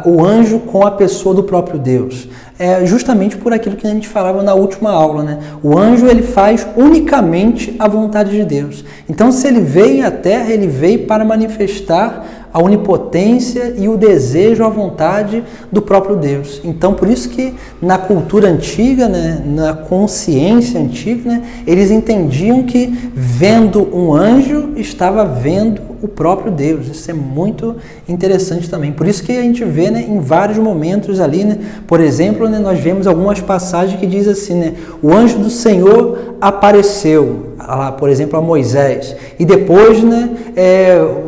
o anjo com a pessoa do próprio Deus. É justamente por aquilo que a gente falava na última aula, né? O anjo, ele faz unicamente a vontade de Deus. Então, se ele veio à Terra, ele veio para manifestar a onipotência e o desejo, a vontade do próprio Deus. Então, por isso que na cultura antiga, né, na consciência antiga, né, eles entendiam que vendo um anjo, estava vendo o próprio Deus. Isso é muito interessante também. Por isso que a gente vê, né, em vários momentos ali, né, por exemplo, né, nós vemos algumas passagens que diz assim, né, o anjo do Senhor apareceu, lá, por exemplo, a Moisés, e depois, né,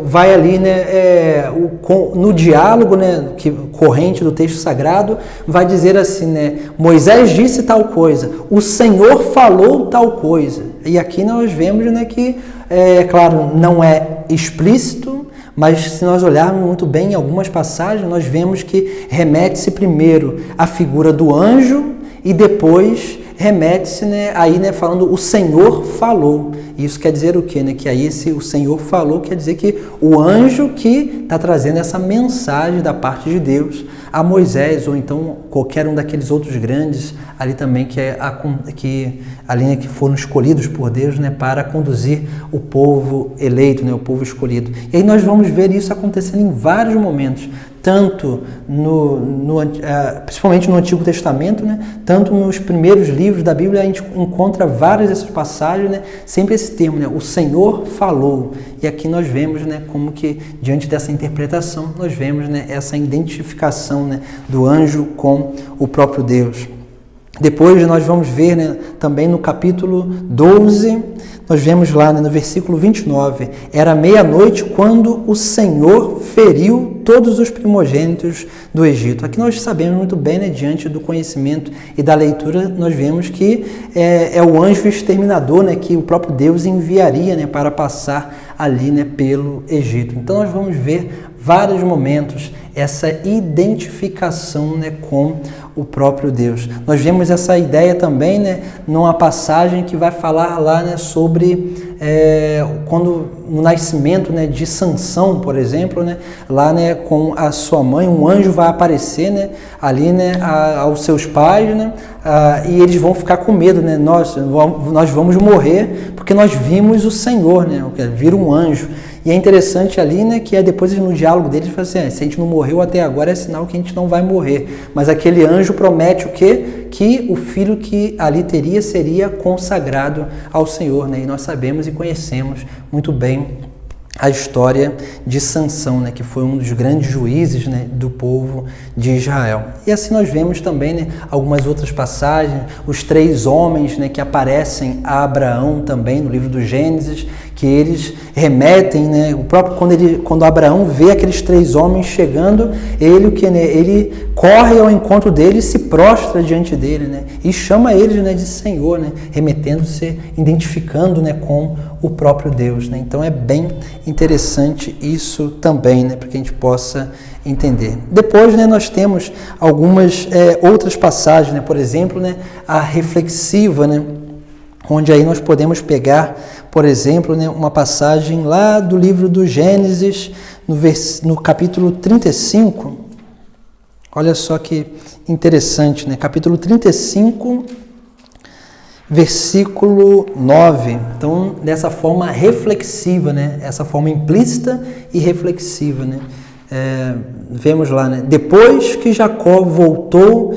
vai ali, né, no diálogo, né, corrente do texto sagrado, vai dizer assim, né, Moisés disse tal coisa, o Senhor falou tal coisa. E aqui nós vemos, né, que, claro, não é explícito, mas se nós olharmos muito bem em algumas passagens, nós vemos que remete-se primeiro à figura do anjo e depois remete-se, né, aí, né, falando o Senhor falou. Isso quer dizer o quê? Né? Que aí o Senhor falou quer dizer que o anjo que está trazendo essa mensagem da parte de Deus a Moisés, ou então qualquer um daqueles outros grandes ali também que foram escolhidos por Deus, né, para conduzir o povo eleito, né, o povo escolhido. E aí nós vamos ver isso acontecendo em vários momentos, tanto principalmente no Antigo Testamento, né, tanto nos primeiros livros da Bíblia a gente encontra várias dessas passagens, né, sempre esse termo, né, o Senhor falou. E aqui nós vemos, né, como que diante dessa interpretação nós vemos, né, essa identificação, né, do anjo com o próprio Deus. Depois nós vamos ver, né, também no capítulo 12, nós vemos lá, né, no versículo 29, era meia-noite quando o Senhor feriu todos os primogênitos do Egito. Aqui nós sabemos muito bem, né, diante do conhecimento e da leitura, nós vemos que é o anjo exterminador, né, que o próprio Deus enviaria, né, para passar ali, né, pelo Egito. Então nós vamos ver vários momentos essa identificação, né, com o próprio Deus. Nós vemos essa ideia também, né, numa passagem que vai falar lá, né, sobre quando no nascimento, né, de Sansão, por exemplo, né, lá, né, com a sua mãe, um anjo vai aparecer, né, ali, né, aos seus pais, né, e eles vão ficar com medo, né, nós vamos morrer porque nós vimos o Senhor, né, vir um anjo. E é interessante ali, né, que depois no diálogo deles fala assim, se a gente não morreu até agora é sinal que a gente não vai morrer. Mas aquele anjo promete o quê? Que o filho que ali teria seria consagrado ao Senhor, né? E nós sabemos e conhecemos muito bem a história de Sansão, né, que foi um dos grandes juízes, né, do povo de Israel. E assim nós vemos também, né, algumas outras passagens, os 3 homens, né, que aparecem a Abraão também no livro do Gênesis, que eles remetem, né, o próprio quando Abraão vê aqueles 3 homens chegando, ele corre ao encontro deles, se prostra diante dele, né, e chama eles, né, de Senhor, né, remetendo-se, identificando, né, com o próprio Deus, né? Então é bem interessante isso também, né, para que a gente possa entender. Depois, né, nós temos algumas outras passagens, né, por exemplo, né, a reflexiva, né, onde aí nós podemos pegar, por exemplo, né, uma passagem lá do livro do Gênesis, no capítulo 35. Olha só que interessante, né? Capítulo 35, versículo 9. Então, dessa forma reflexiva, né? Essa forma implícita e reflexiva, né? Vemos lá, né? Depois que Jacó voltou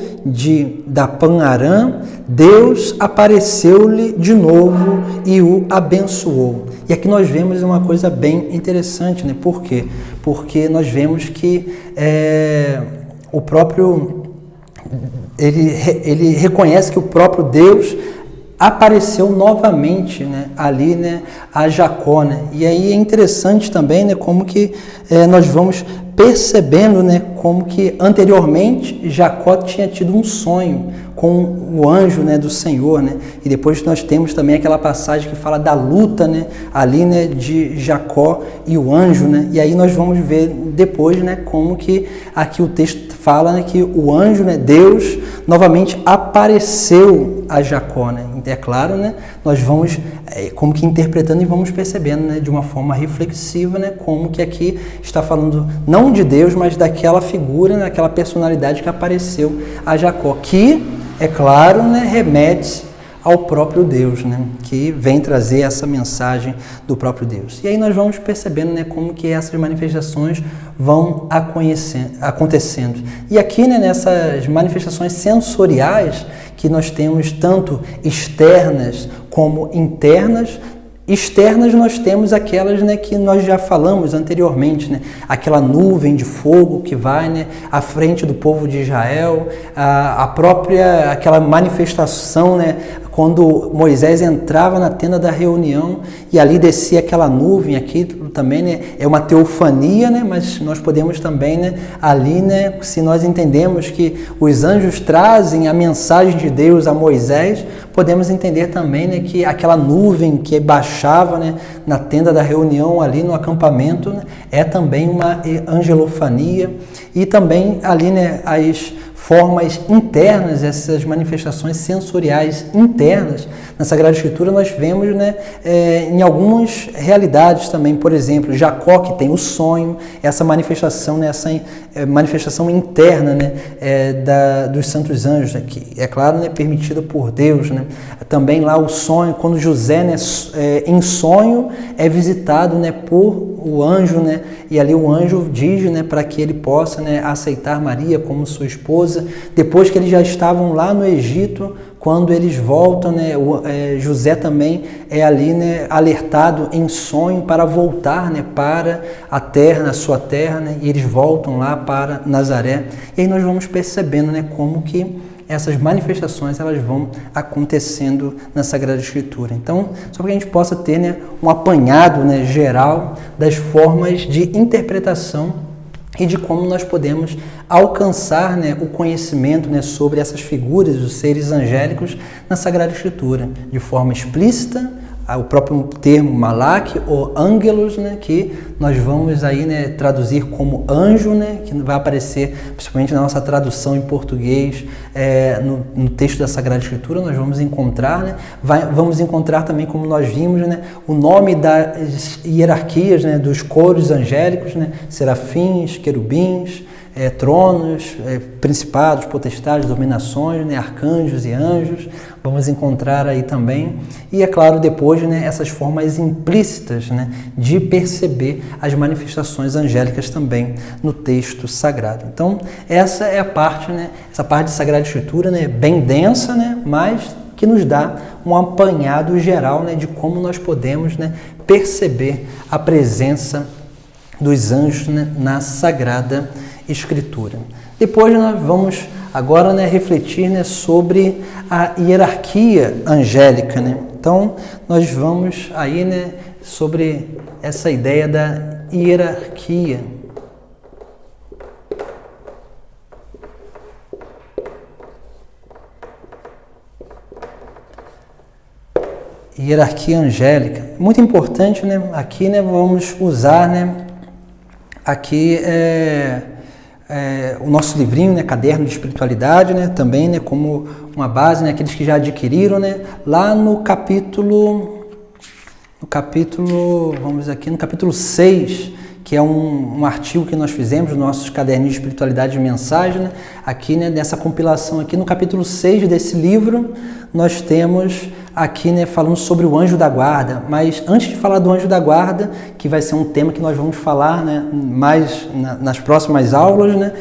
da Pan-Aram, Deus apareceu-lhe de novo e o abençoou. E aqui nós vemos uma coisa bem interessante, né? Por quê? Porque nós vemos que o próprio ele reconhece que o próprio Deus apareceu novamente, né, ali, né, a Jacó, né? E aí é interessante também, né, como que nós vamos percebendo, né, como que anteriormente Jacó tinha tido um sonho com o anjo, né, do Senhor, né? E depois nós temos também aquela passagem que fala da luta, né, ali, né, de Jacó e o anjo, né? E aí nós vamos ver depois, né, como que aqui o texto fala, né, que o anjo, né, Deus, novamente apareceu a Jacó, né? É claro, né, nós vamos como que interpretando e vamos percebendo, né, de uma forma reflexiva, né, como que aqui está falando não de Deus, mas daquela figura, né, aquela personalidade que apareceu a Jacó, que, é claro, né, remete ao próprio Deus, né, que vem trazer essa mensagem do próprio Deus. E aí nós vamos percebendo, né, como que essas manifestações vão acontecendo. E aqui, né, nessas manifestações sensoriais, que nós temos tanto externas como internas. Externas nós temos aquelas, né, que nós já falamos anteriormente, né, aquela nuvem de fogo que vai, né, à frente do povo de Israel, a própria aquela manifestação, né, quando Moisés entrava na tenda da reunião e ali descia aquela nuvem, aqui também, né, é uma teofania, né, mas nós podemos também, né, ali, né, se nós entendemos que os anjos trazem a mensagem de Deus a Moisés, podemos entender também, né, que aquela nuvem que baixava, né, na tenda da reunião ali no acampamento, né, é também uma angelofania. E também ali, né, as formas internas, essas manifestações sensoriais internas na Sagrada Escritura nós vemos, né, em algumas realidades também. Por exemplo, Jacó, que tem o sonho, essa manifestação, né, essa manifestação interna, né, dos santos anjos, né, que é claro, né, permitida por Deus, né. Também lá o sonho, quando José, né, em sonho é visitado, né, por o anjo, né, e ali o anjo diz, né, para que ele possa, né, aceitar Maria como sua esposa. Depois que eles já estavam lá no Egito, quando eles voltam, né, José também é ali, né, alertado em sonho para voltar, né, para a terra, a sua terra, né, e eles voltam lá para Nazaré. E aí nós vamos percebendo, né, como que essas manifestações elas vão acontecendo na Sagrada Escritura. Então, só para que a gente possa ter, né, um apanhado, né, geral das formas de interpretação e de como nós podemos alcançar, né, o conhecimento, né, sobre essas figuras dos seres angélicos na Sagrada Escritura, de forma explícita, o próprio termo malak ou ângelos, né, que nós vamos aí, né, traduzir como anjo, né, que vai aparecer principalmente na nossa tradução em português, no texto da Sagrada Escritura nós vamos encontrar, né, vamos encontrar também, como nós vimos, né, o nome das hierarquias, né, dos coros angélicos, né, serafins, querubins, tronos, principados, potestades, dominações, né, arcanjos e anjos, vamos encontrar aí também. E é claro, depois, né, essas formas implícitas, né, de perceber as manifestações angélicas também no texto sagrado. Então, essa é a parte, né, essa parte de Sagrada Escritura, né, bem densa, né, mas que nos dá um apanhado geral, né, de como nós podemos, né, perceber a presença dos anjos, né, na Sagrada Escritura. Depois nós vamos agora, né, refletir, né, sobre a hierarquia angélica, né? Então nós vamos aí, né, sobre essa ideia da hierarquia. Hierarquia angélica, muito importante, né? Aqui, né, vamos usar, né, aqui o nosso livrinho, né, Caderno de Espiritualidade, né, também, né, como uma base, né, aqueles que já adquiriram, né, lá no capítulo, vamos aqui, no capítulo 6, que é um artigo que nós fizemos nos nossos caderninhos de espiritualidade de mensagem, né, aqui, né, nessa compilação aqui, no capítulo 6 desse livro, nós temos aqui, né, falando sobre o anjo da guarda. Mas antes de falar do anjo da guarda, que vai ser um tema que nós vamos falar, né, mais nas próximas aulas, né,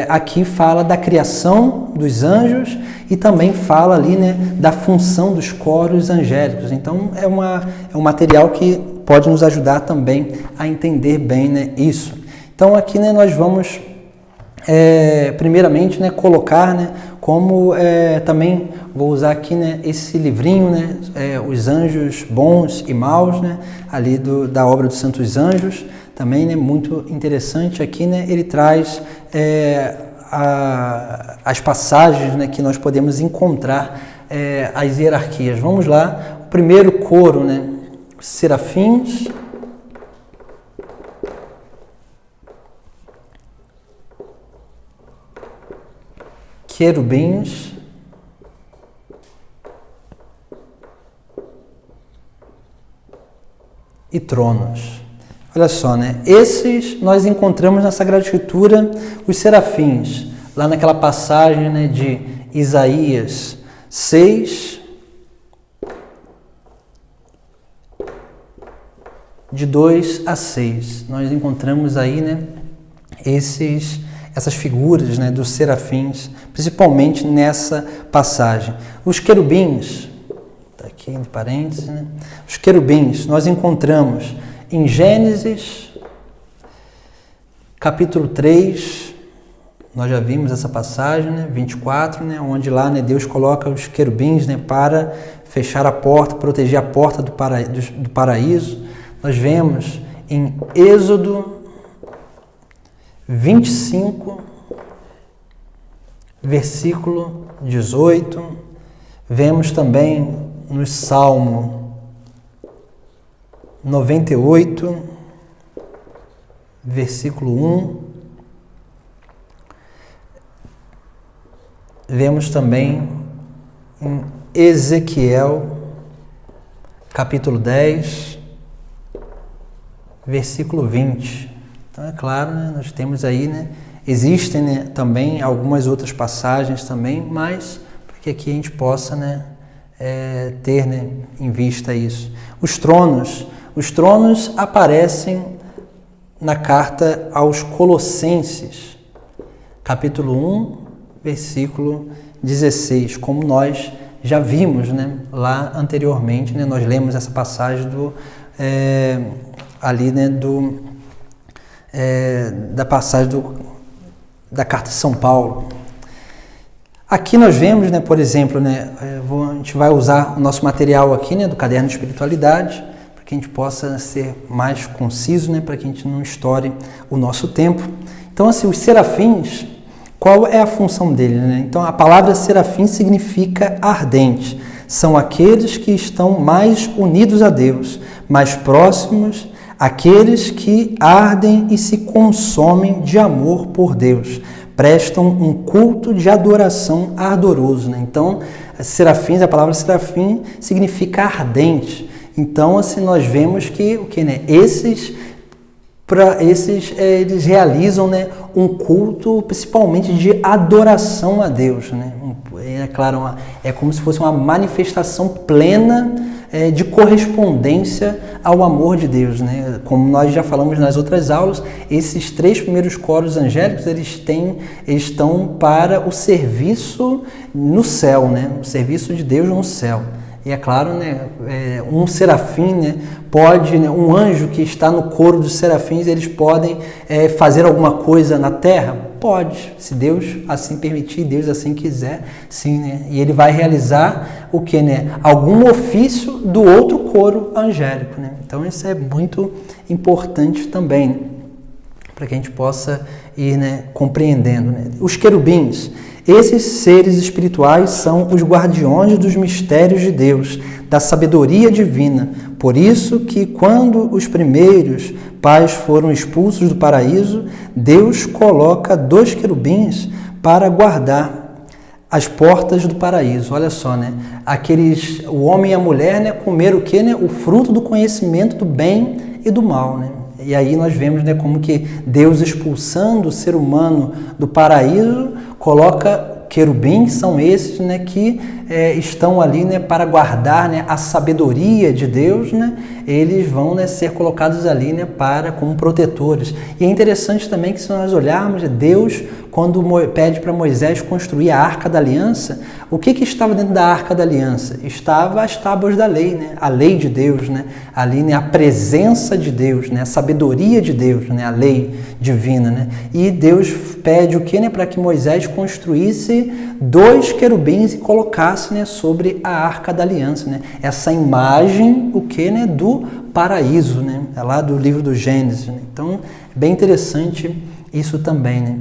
aqui fala da criação dos anjos e também fala ali, né, da função dos coros angélicos. Então é um material que pode nos ajudar também a entender bem, né, isso. Então aqui, né, nós vamos primeiramente, né, colocar, né, como também vou usar aqui, né, esse livrinho, né, Os Anjos Bons e Maus, né, ali da obra dos Santos Anjos, também, né, muito interessante aqui, né, ele traz as passagens, né, que nós podemos encontrar as hierarquias. Vamos lá, o primeiro coro, né, serafins, querubins, e tronos. Olha só, né? Esses nós encontramos na Sagrada Escritura, os serafins, lá naquela passagem, né, de Isaías 6, de 2 a 6. Nós encontramos aí, né, essas figuras, né, dos serafins, principalmente nessa passagem. Os querubins, está aqui entre parênteses, né? Os querubins nós encontramos em Gênesis, capítulo 3, nós já vimos essa passagem, né, 24, né, onde lá, né, Deus coloca os querubins, né, para fechar a porta, proteger a porta do paraíso. Nós vemos em Êxodo 25, versículo 18, vemos também no Salmo 98, versículo 1, vemos também em Ezequiel, capítulo 10, versículo 20. Então, é claro, né, nós temos aí, né, existem, né, também algumas outras passagens também, mas para que aqui a gente possa, né, ter, né, em vista isso. Os tronos aparecem na carta aos Colossenses, capítulo 1, versículo 16, como nós já vimos, né, lá anteriormente, né, nós lemos essa passagem ali, né, da passagem da carta de São Paulo. Aqui nós vemos, né, por exemplo, né, a gente vai usar o nosso material aqui, né, do Caderno de Espiritualidade, para que a gente possa ser mais conciso, né, para que a gente não estoure o nosso tempo. Então, assim, os serafins, qual é a função deles, né? Então, a palavra serafim significa ardente. São aqueles que estão mais unidos a Deus, mais próximos, aqueles que ardem e se consomem de amor por Deus, prestam um culto de adoração ardoroso, né? Então, serafins, a palavra serafim significa ardente. Então, assim, nós vemos que né? Eles realizam, né, um culto principalmente de adoração a Deus, né? É claro, é como se fosse uma manifestação plena de correspondência ao amor de Deus, né? Como nós já falamos nas outras aulas, esses 3 primeiros coros angélicos, eles estão para o serviço no céu, né? O serviço de Deus no céu. E é claro, né, um serafim, né, pode, né, um anjo que está no coro dos serafins, eles podem fazer alguma coisa na terra? Pode, se Deus assim permitir, Deus assim quiser, sim, né? E ele vai realizar o que, né? Algum ofício do outro coro angélico, né? Então isso é muito importante também, né? Para que a gente possa ir, né, compreendendo, né? Os querubins, esses seres espirituais são os guardiões dos mistérios de Deus, da sabedoria divina. Por isso que quando os primeiros pais foram expulsos do paraíso, Deus coloca 2 querubins para guardar as portas do paraíso. Olha só, né? O homem e a mulher, né, comeram o quê, né? O fruto do conhecimento do bem e do mal, né? E aí nós vemos, né, como que Deus, expulsando o ser humano do paraíso, coloca querubins, são esses, né, que estão ali, né, para guardar, né, a sabedoria de Deus, né? Eles vão, né, ser colocados ali, né, como protetores. E é interessante também que, se nós olharmos, Deus, quando pede para Moisés construir a Arca da Aliança, o que estava dentro da Arca da Aliança? Estava as tábuas da lei, né? A lei de Deus, né? Ali, né, a presença de Deus, né? A sabedoria de Deus, né? A lei divina, né? E Deus pede o que, né? Para que Moisés construísse 2 querubins e colocasse, né, sobre a Arca da Aliança, né? Essa imagem, o que, né, do paraíso, né? É lá do livro do Gênesis, né? Então, é bem interessante isso também, né?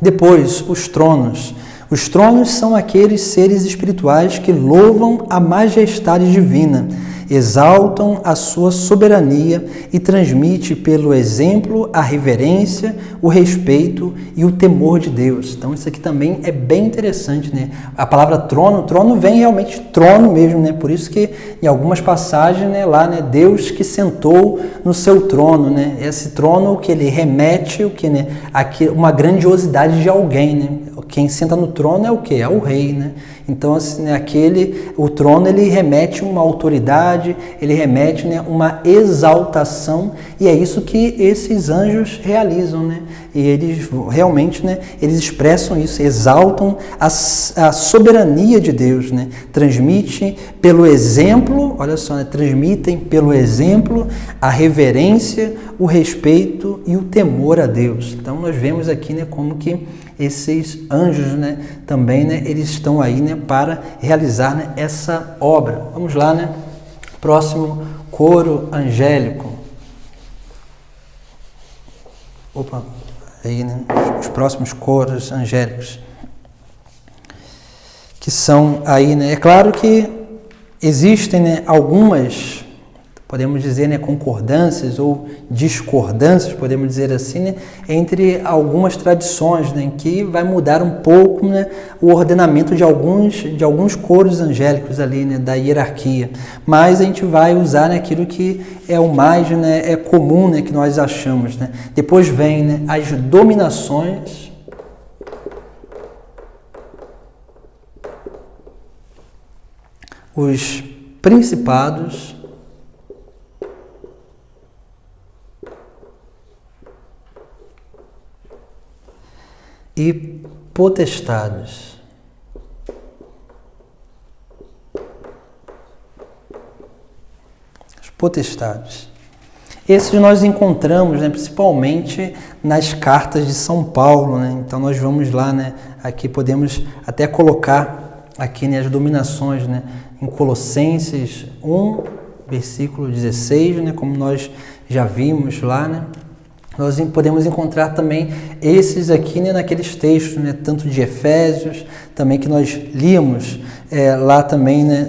Depois, os tronos. Os tronos são aqueles seres espirituais que louvam a majestade divina, exaltam a sua soberania e transmite pelo exemplo a reverência, o respeito e o temor de Deus. Então isso aqui também é bem interessante, né? A palavra trono vem realmente trono mesmo, né? Por isso que em algumas passagens, né, lá, né, Deus que sentou no seu trono, né? Esse trono que ele remete o que, né? Aqui, uma grandiosidade de alguém, né? Quem senta no trono é o quê? É o rei, né? Então, assim, né, o trono, ele remete uma autoridade, ele remete, né, uma exaltação, e é isso que esses anjos realizam, né? E eles realmente, né, eles expressam isso, exaltam a soberania de Deus, né? Transmitem pelo exemplo, olha só, né, transmitem pelo exemplo a reverência, o respeito e o temor a Deus. Então, nós vemos aqui, né, como que esses anjos, né, também, né, eles estão aí, né, para realizar, né, essa obra. Vamos lá, né? Próximo, coro angélico. Opa, aí, né, os próximos coros angélicos. Que são aí, né, é claro que existem, né, algumas, podemos dizer, né, concordâncias ou discordâncias, podemos dizer assim, né, entre algumas tradições, né, que vai mudar um pouco, né, o ordenamento de alguns coros angélicos ali, né, da hierarquia. Mas a gente vai usar, né, aquilo que é o mais, né, é comum, né, que nós achamos, né. Depois vem, né, as dominações. Os principados. E potestades. As potestades. Esses nós encontramos, né, principalmente nas cartas de São Paulo, né? Então nós vamos lá, né, aqui podemos até colocar aqui, né, as dominações, né, em Colossenses 1, versículo 16, né, como nós já vimos lá, né? Nós podemos encontrar também esses aqui, né, naqueles textos, né, tanto de Efésios, também que nós líamos lá também, né,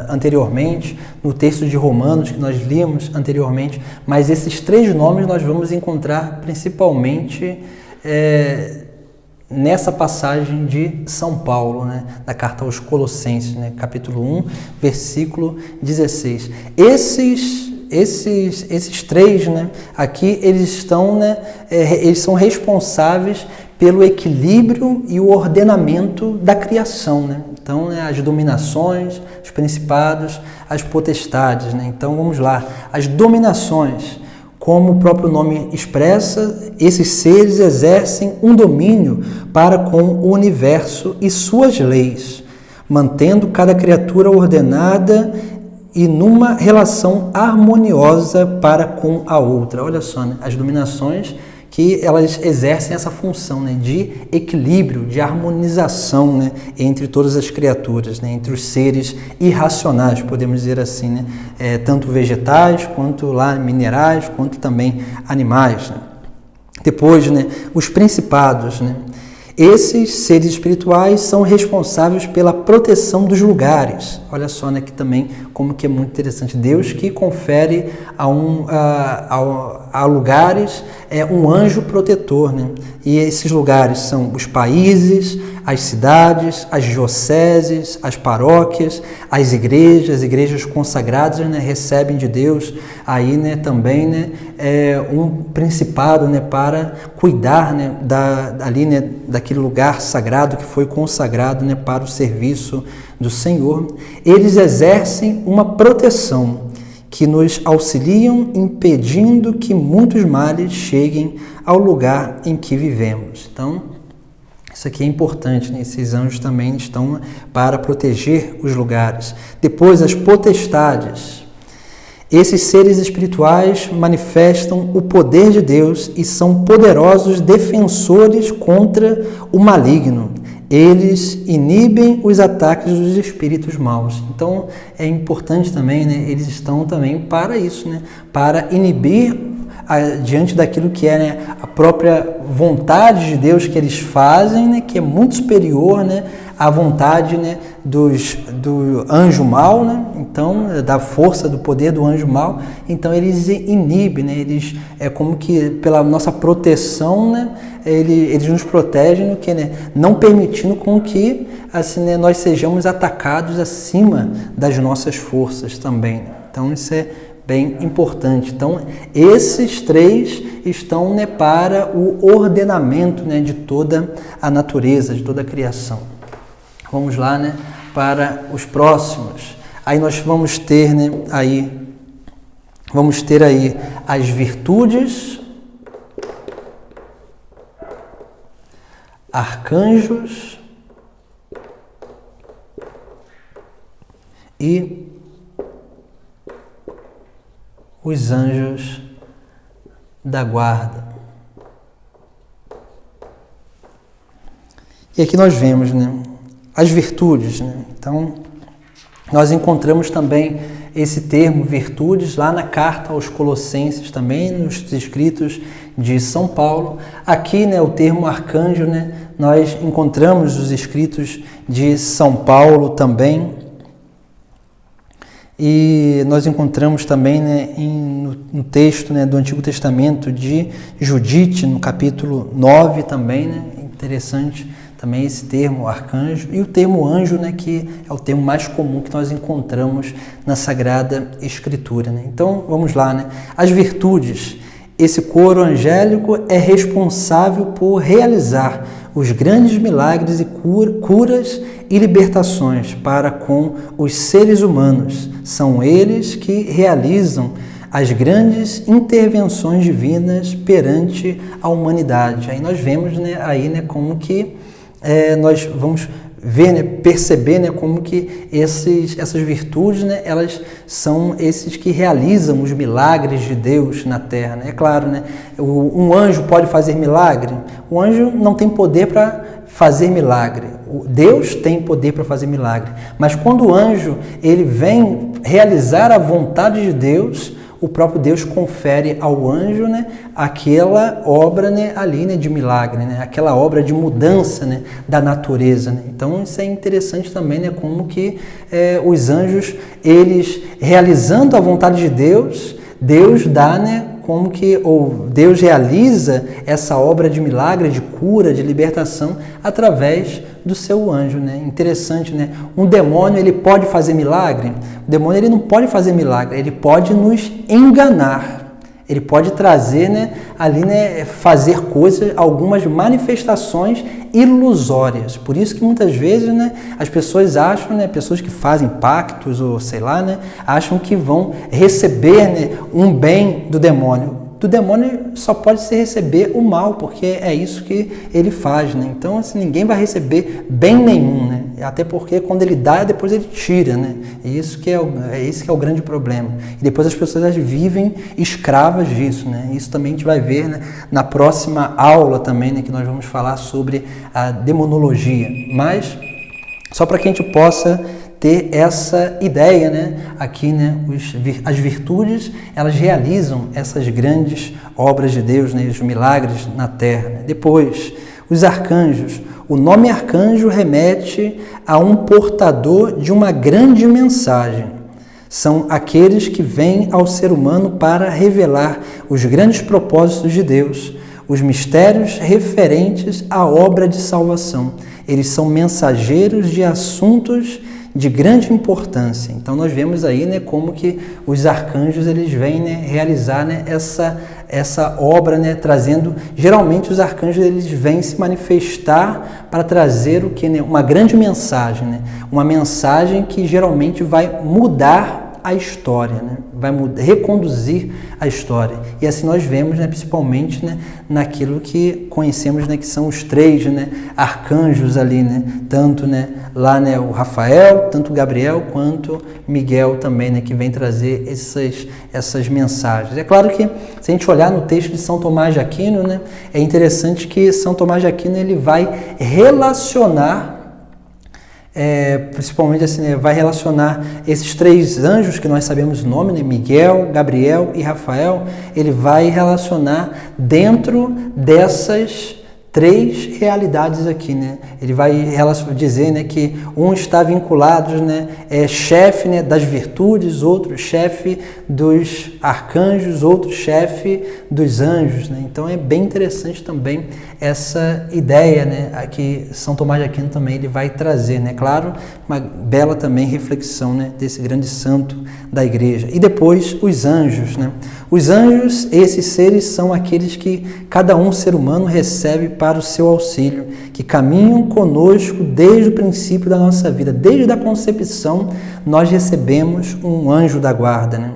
anteriormente, no texto de Romanos que nós líamos anteriormente, mas esses três nomes nós vamos encontrar principalmente nessa passagem de São Paulo, né, da carta aos Colossenses, né, capítulo 1, versículo 16. Esses três, né, aqui eles estão, né, eles são responsáveis pelo equilíbrio e o ordenamento da criação, né? Então, né, as dominações, os principados, as potestades, né? Então, vamos lá. As dominações, como o próprio nome expressa, esses seres exercem um domínio para com o universo e suas leis, mantendo cada criatura ordenada e numa relação harmoniosa para com a outra. Olha só, né? As dominações que elas exercem essa função, né, de equilíbrio, de harmonização, né, entre todas as criaturas, né, entre os seres irracionais, podemos dizer assim, né, tanto vegetais, quanto lá minerais, quanto também animais. Né. Depois, né, os principados, né, esses seres espirituais são responsáveis pela proteção dos lugares. Olha só, né, que também como que é muito interessante. Deus que confere a lugares um anjo protetor, né? E esses lugares são os países, as cidades, as dioceses, as paróquias, as igrejas consagradas, né, recebem de Deus aí, né, também, né, um principado, né, para cuidar, né, ali, né, daquele lugar sagrado que foi consagrado, né, para o serviço do Senhor. Eles exercem uma proteção que nos auxiliam impedindo que muitos males cheguem ao lugar em que vivemos. Então, isso aqui é importante, né? Esses anjos também estão para proteger os lugares. Depois, as potestades. Esses seres espirituais manifestam o poder de Deus e são poderosos defensores contra o maligno. Eles inibem os ataques dos espíritos maus. Então, é importante também, né? Eles estão também para isso, né? Para inibir diante daquilo que é, né, a própria vontade de Deus que eles fazem, né, que é muito superior, né, à vontade, né, do anjo mau, né, então, da força, do poder do anjo mau. Então eles inibem, né, eles é como que pela nossa proteção, né, eles nos protegem, no que, né, não permitindo com que assim, né, nós sejamos atacados acima das nossas forças também. Então isso é bem importante. Então esses três estão, né, para o ordenamento, né, de toda a natureza, de toda a criação. Vamos lá, né, para os próximos. Aí nós vamos ter, né, aí as virtudes, arcanjos e os anjos da guarda. E aqui nós vemos, né, as virtudes, né? Então, nós encontramos também esse termo virtudes lá na carta aos Colossenses também, nos escritos de São Paulo. Aqui, né, o termo arcanjo, né, nós encontramos os escritos de São Paulo também. E nós encontramos também, né, no texto, né, do Antigo Testamento de Judite, no capítulo 9 também, né, interessante também esse termo arcanjo, e o termo anjo, né, que é o termo mais comum que nós encontramos na Sagrada Escritura, né? Então, vamos lá, né? As virtudes. Esse coro angélico é responsável por realizar os grandes milagres e curas e libertações para com os seres humanos. São eles que realizam as grandes intervenções divinas perante a humanidade. Aí nós vemos, né, como que nós vamos ver, né, perceber, né, como que essas virtudes, né, elas são esses que realizam os milagres de Deus na Terra, né? É claro, né, um anjo pode fazer milagre? O anjo não tem poder para fazer milagre. Deus tem poder para fazer milagre. Mas quando o anjo ele vem realizar a vontade de Deus, o próprio Deus confere ao anjo, né, aquela obra, né, ali, né, de milagre, né, aquela obra de mudança, né, da natureza, né? Então isso é interessante também, né, como que os anjos, eles realizando a vontade de Deus, Deus dá, né, como que Deus realiza essa obra de milagre, de cura, de libertação através do seu anjo, né? Interessante, né? Um demônio, ele pode fazer milagre? O demônio, ele não pode fazer milagre, ele pode nos enganar. Ele pode trazer, né, ali, né, fazer coisas, algumas manifestações ilusórias. Por isso que muitas vezes, né, as pessoas acham, né, pessoas que fazem pactos ou sei lá, né, acham que vão receber, né, um bem do demônio. Do demônio só pode se receber o mal, porque é isso que ele faz, né? Então, assim, ninguém vai receber bem nenhum, né? Até porque quando ele dá, depois ele tira, né? E isso que esse que é o grande problema. E depois as pessoas vivem escravas disso, né? Isso também a gente vai ver, né, na próxima aula também, né, que nós vamos falar sobre a demonologia. Mas, só para que a gente possa ter essa ideia, né? Aqui, né, as virtudes, elas realizam essas grandes obras de Deus, né, os milagres na Terra, né? Depois, os arcanjos. O nome arcanjo remete a um portador de uma grande mensagem. São aqueles que vêm ao ser humano para revelar os grandes propósitos de Deus, os mistérios referentes à obra de salvação. Eles são mensageiros de assuntos de grande importância. Então nós vemos aí, né, como que os arcanjos eles vêm, né, realizar, né, essa obra, né, trazendo, geralmente os arcanjos eles vêm se manifestar para trazer o que, né, uma grande mensagem, né, uma mensagem que geralmente vai mudar a história, né? Vai reconduzir a história. E assim nós vemos, né, principalmente, né, naquilo que conhecemos, né, que são os três, né, arcanjos ali, né? Tanto, né, lá, né, o Rafael, tanto o Gabriel quanto Miguel também, né, que vem trazer essas mensagens. É claro que se a gente olhar no texto de São Tomás de Aquino, né, é interessante que São Tomás de Aquino ele vai relacionar principalmente assim, né, vai relacionar esses 3 anjos que nós sabemos o nome, né, Miguel, Gabriel e Rafael. Ele vai relacionar dentro dessas 3 realidades aqui, né? Ele vai dizer, né, que um está vinculado, né, chefe, né, das virtudes, outro chefe dos arcanjos, outro chefe dos anjos, né? Então é bem interessante também essa ideia, né, aqui São Tomás de Aquino também ele vai trazer, né? Claro, uma bela também reflexão, né, desse grande santo da igreja. E depois os anjos, né? Os anjos, esses seres são aqueles que cada ser humano recebe para o seu auxílio, que caminham conosco desde o princípio da nossa vida, desde a concepção nós recebemos um anjo da guarda, né?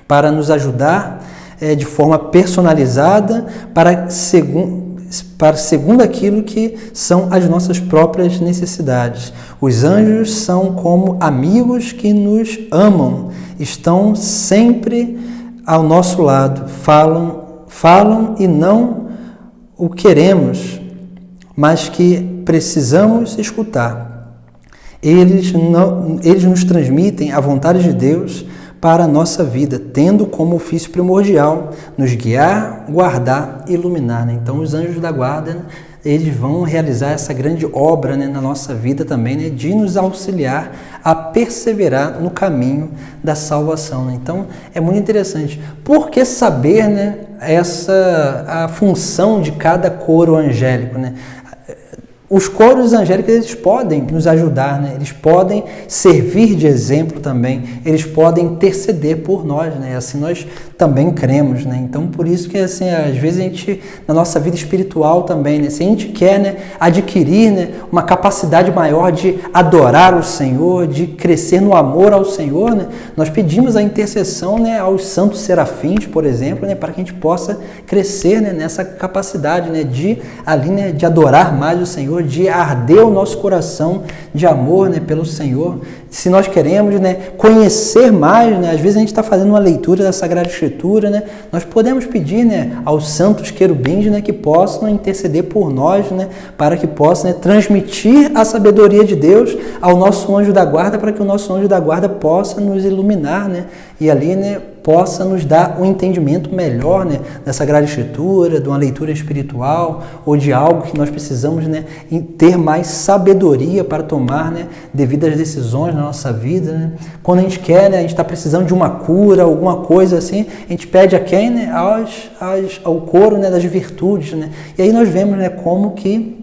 Para nos ajudar de forma personalizada para segundo aquilo que são as nossas próprias necessidades. Os anjos são como amigos que nos amam, estão sempre ao nosso lado, falam e não o queremos, mas que precisamos escutar. Eles nos transmitem a vontade de Deus para a nossa vida, tendo como ofício primordial nos guiar, guardar e iluminar, né? Então, os anjos da guarda, né, eles vão realizar essa grande obra, né, na nossa vida também, né, de nos auxiliar a perseverar no caminho da salvação, né? Então, é muito interessante. Por que saber, né, a função de cada coro angélico, né? Os coros angélicos, eles podem nos ajudar, né? Eles podem servir de exemplo também, eles podem interceder por nós, né? Assim nós também cremos, né? Então, por isso que, assim, às vezes a gente, na nossa vida espiritual também, né? Se a gente quer, né, adquirir, né, uma capacidade maior de adorar o Senhor, de crescer no amor ao Senhor, né? Nós pedimos a intercessão, né, aos santos serafins, por exemplo, né, para que a gente possa crescer, né, nessa capacidade, né, de adorar mais o Senhor, de arder o nosso coração de amor, né, pelo Senhor. Se nós queremos, né, conhecer mais, né, às vezes a gente está fazendo uma leitura da Sagrada Escritura, né, nós podemos pedir, né, aos santos querubins, né, que possam interceder por nós, né, para que possam, né, transmitir a sabedoria de Deus ao nosso anjo da guarda, para que o nosso anjo da guarda possa nos iluminar, né, e ali, né, possa nos dar um entendimento melhor, né, da Sagrada Escritura, de uma leitura espiritual ou de algo que nós precisamos, né, ter mais sabedoria para tomar, né, devidas decisões na nossa vida, né? Quando a gente quer, né, a gente está precisando de uma cura, alguma coisa assim, a gente pede a quem? Né, ao coro, né, das virtudes, né? E aí nós vemos, né, como que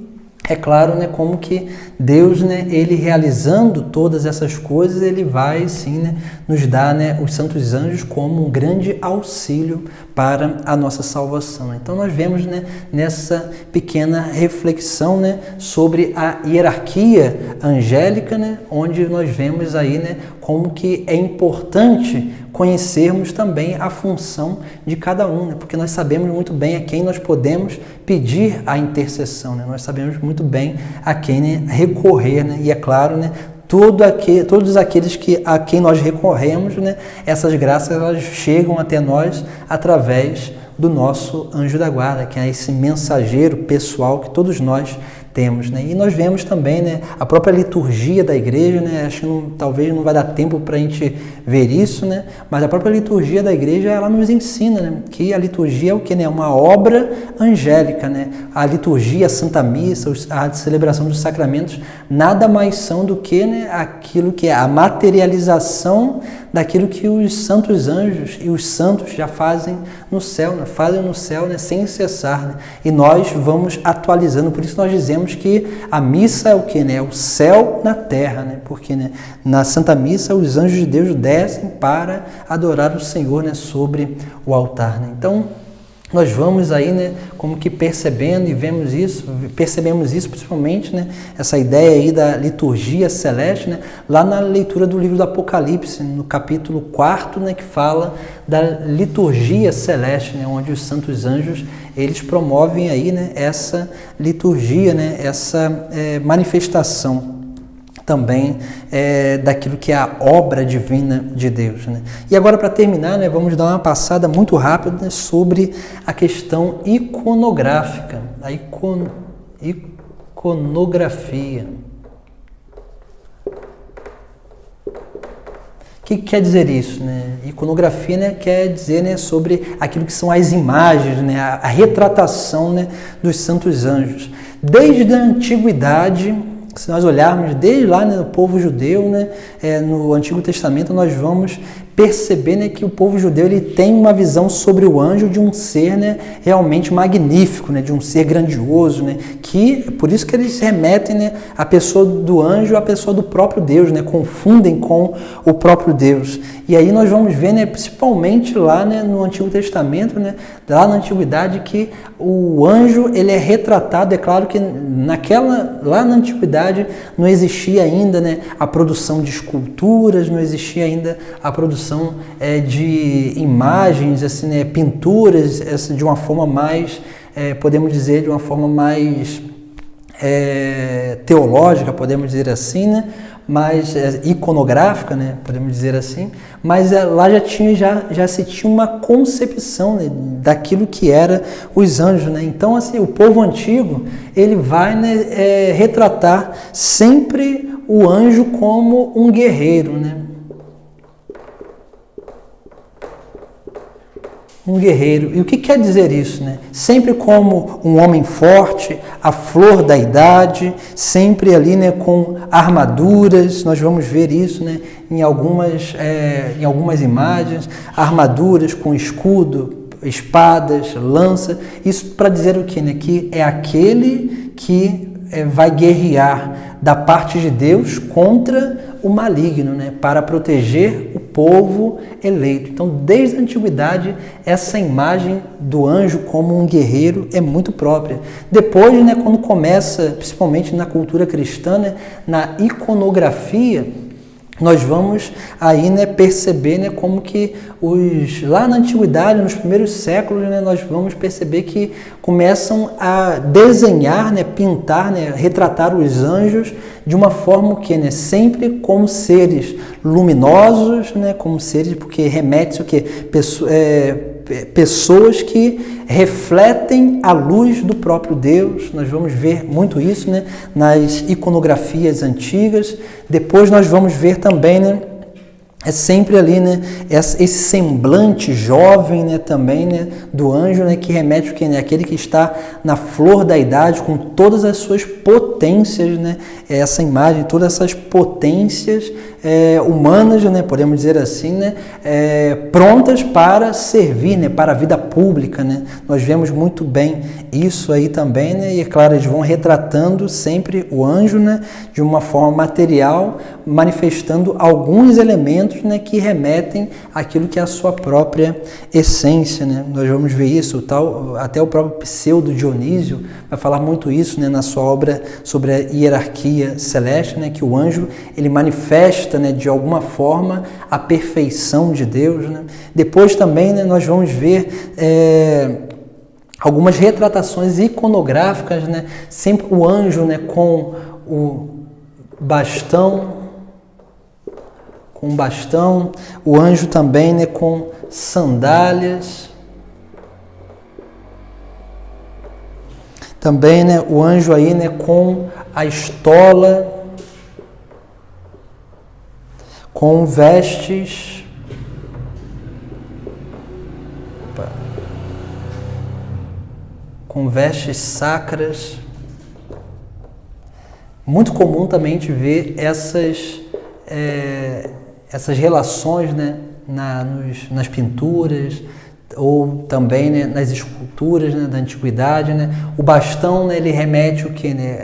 é claro, né, como que Deus, né, ele realizando todas essas coisas, ele vai, sim, né, nos dar, né, os santos anjos como um grande auxílio para a nossa salvação. Então, nós vemos, né, nessa pequena reflexão, né, sobre a hierarquia angélica, né, onde nós vemos aí, né, como que é importante conhecermos também a função de cada um, né? Porque nós sabemos muito bem a quem nós podemos pedir a intercessão, né? Nós sabemos muito bem a quem, né, recorrer, né? E é claro, né, todos aqueles a quem nós recorremos, né, essas graças elas chegam até nós através do nosso anjo da guarda, que é esse mensageiro pessoal que todos nós temos, né? E nós vemos também, né, a própria liturgia da igreja, né? Acho que talvez não vai dar tempo para a gente ver isso, né? Mas a própria liturgia da igreja, ela nos ensina, né, que a liturgia é o que, né? Uma obra angélica, né? A liturgia, a Santa Missa, a celebração dos sacramentos, nada mais são do que, né, aquilo que é a materialização daquilo que os santos anjos e os santos já fazem no céu, né? Fazem no céu, né, sem cessar, né? E nós vamos atualizando, por isso nós dizemos que a missa é o que, né? É o céu na terra, né? Porque, né, na Santa Missa os anjos de Deus descem para adorar o Senhor, né, sobre o altar, né? Então, nós vamos aí, né, como que percebendo e percebemos isso principalmente, né, essa ideia aí da liturgia celeste, né, lá na leitura do livro do Apocalipse, no capítulo 4, né, que fala da liturgia celeste, né, onde os santos anjos, eles promovem aí, né, essa liturgia, né, essa manifestação também daquilo que é a obra divina de Deus, né? E agora, para terminar, né, vamos dar uma passada muito rápida, né, sobre a questão iconográfica, a iconografia. que quer dizer isso, né? Iconografia, né, quer dizer, né, sobre aquilo que são as imagens, né, a retratação, né, dos santos anjos. Desde a antiguidade, se nós olharmos desde lá, né, no povo judeu, né, no Antigo Testamento, nós vamos perceber, né, que o povo judeu ele tem uma visão sobre o anjo de um ser, né, realmente magnífico, né, de um ser grandioso, né, que por isso que eles remetem, né, a pessoa do anjo à pessoa do próprio Deus, né, confundem com o próprio Deus. E aí nós vamos ver, né, principalmente lá, né, no Antigo Testamento, né, lá na antiguidade, que o anjo ele é retratado. É claro que lá na antiguidade não existia ainda, né, a produção de esculturas, não existia ainda a produção de imagens, assim, né, pinturas, de uma forma mais, podemos dizer, de uma forma mais teológica, podemos dizer assim, né, mais iconográfica, né, podemos dizer assim, mas lá já se tinha uma concepção, né, daquilo que era os anjos, né? Então, assim, o povo antigo ele vai, né, retratar sempre o anjo como um guerreiro, né? Um guerreiro. E o que quer dizer isso, né? Sempre como um homem forte, a flor da idade, sempre ali, né, com armaduras. Nós vamos ver isso, né, em algumas imagens, armaduras com escudo, espadas, lança. Isso para dizer o quê, né? Que é aquele que vai guerrear da parte de Deus contra o maligno, né, para proteger o povo eleito. Então, desde a antiguidade, essa imagem do anjo como um guerreiro é muito própria. Depois, né, quando começa, principalmente na cultura cristã, né, na iconografia, nós vamos aí, né, perceber, né, como que lá na antiguidade, nos primeiros séculos, né, nós vamos perceber que começam a desenhar, né, pintar, né, retratar os anjos de uma forma que, né, sempre como seres luminosos, né, como seres, porque remete o quê? Pessoas que refletem a luz do próprio Deus. Nós vamos ver muito isso, né, nas iconografias antigas. Depois nós vamos ver também, né, sempre ali, né, esse semblante jovem, né, também, né, do anjo, né, que remete o que, né, aquele que está na flor da idade, com todas as suas potências, né, essa imagem, todas essas potências humanas, né, podemos dizer assim, né, prontas para servir, né, para a vida pública, né. Nós vemos muito bem isso aí também, né, e é claro, eles vão retratando sempre o anjo, né, de uma forma material, manifestando alguns elementos, né, que remetem àquilo que é a sua própria essência, né. Nós vamos ver isso, até o próprio Pseudo Dionísio vai falar muito isso, né, na sua obra sobre a hierarquia celeste, né, que o anjo ele manifesta, né, de alguma forma a perfeição de Deus, né. Depois também, né, nós vamos ver algumas retratações iconográficas, né, sempre o anjo, né, com o bastão, o anjo também, né, com sandálias. Também, né, o anjo aí, né, com a estola, com vestes, sacras. Muito comum também a gente ver essas relações, né, nas pinturas, ou também, né, nas esculturas, né, da antiguidade, né. O bastão, né, ele remete o que, né,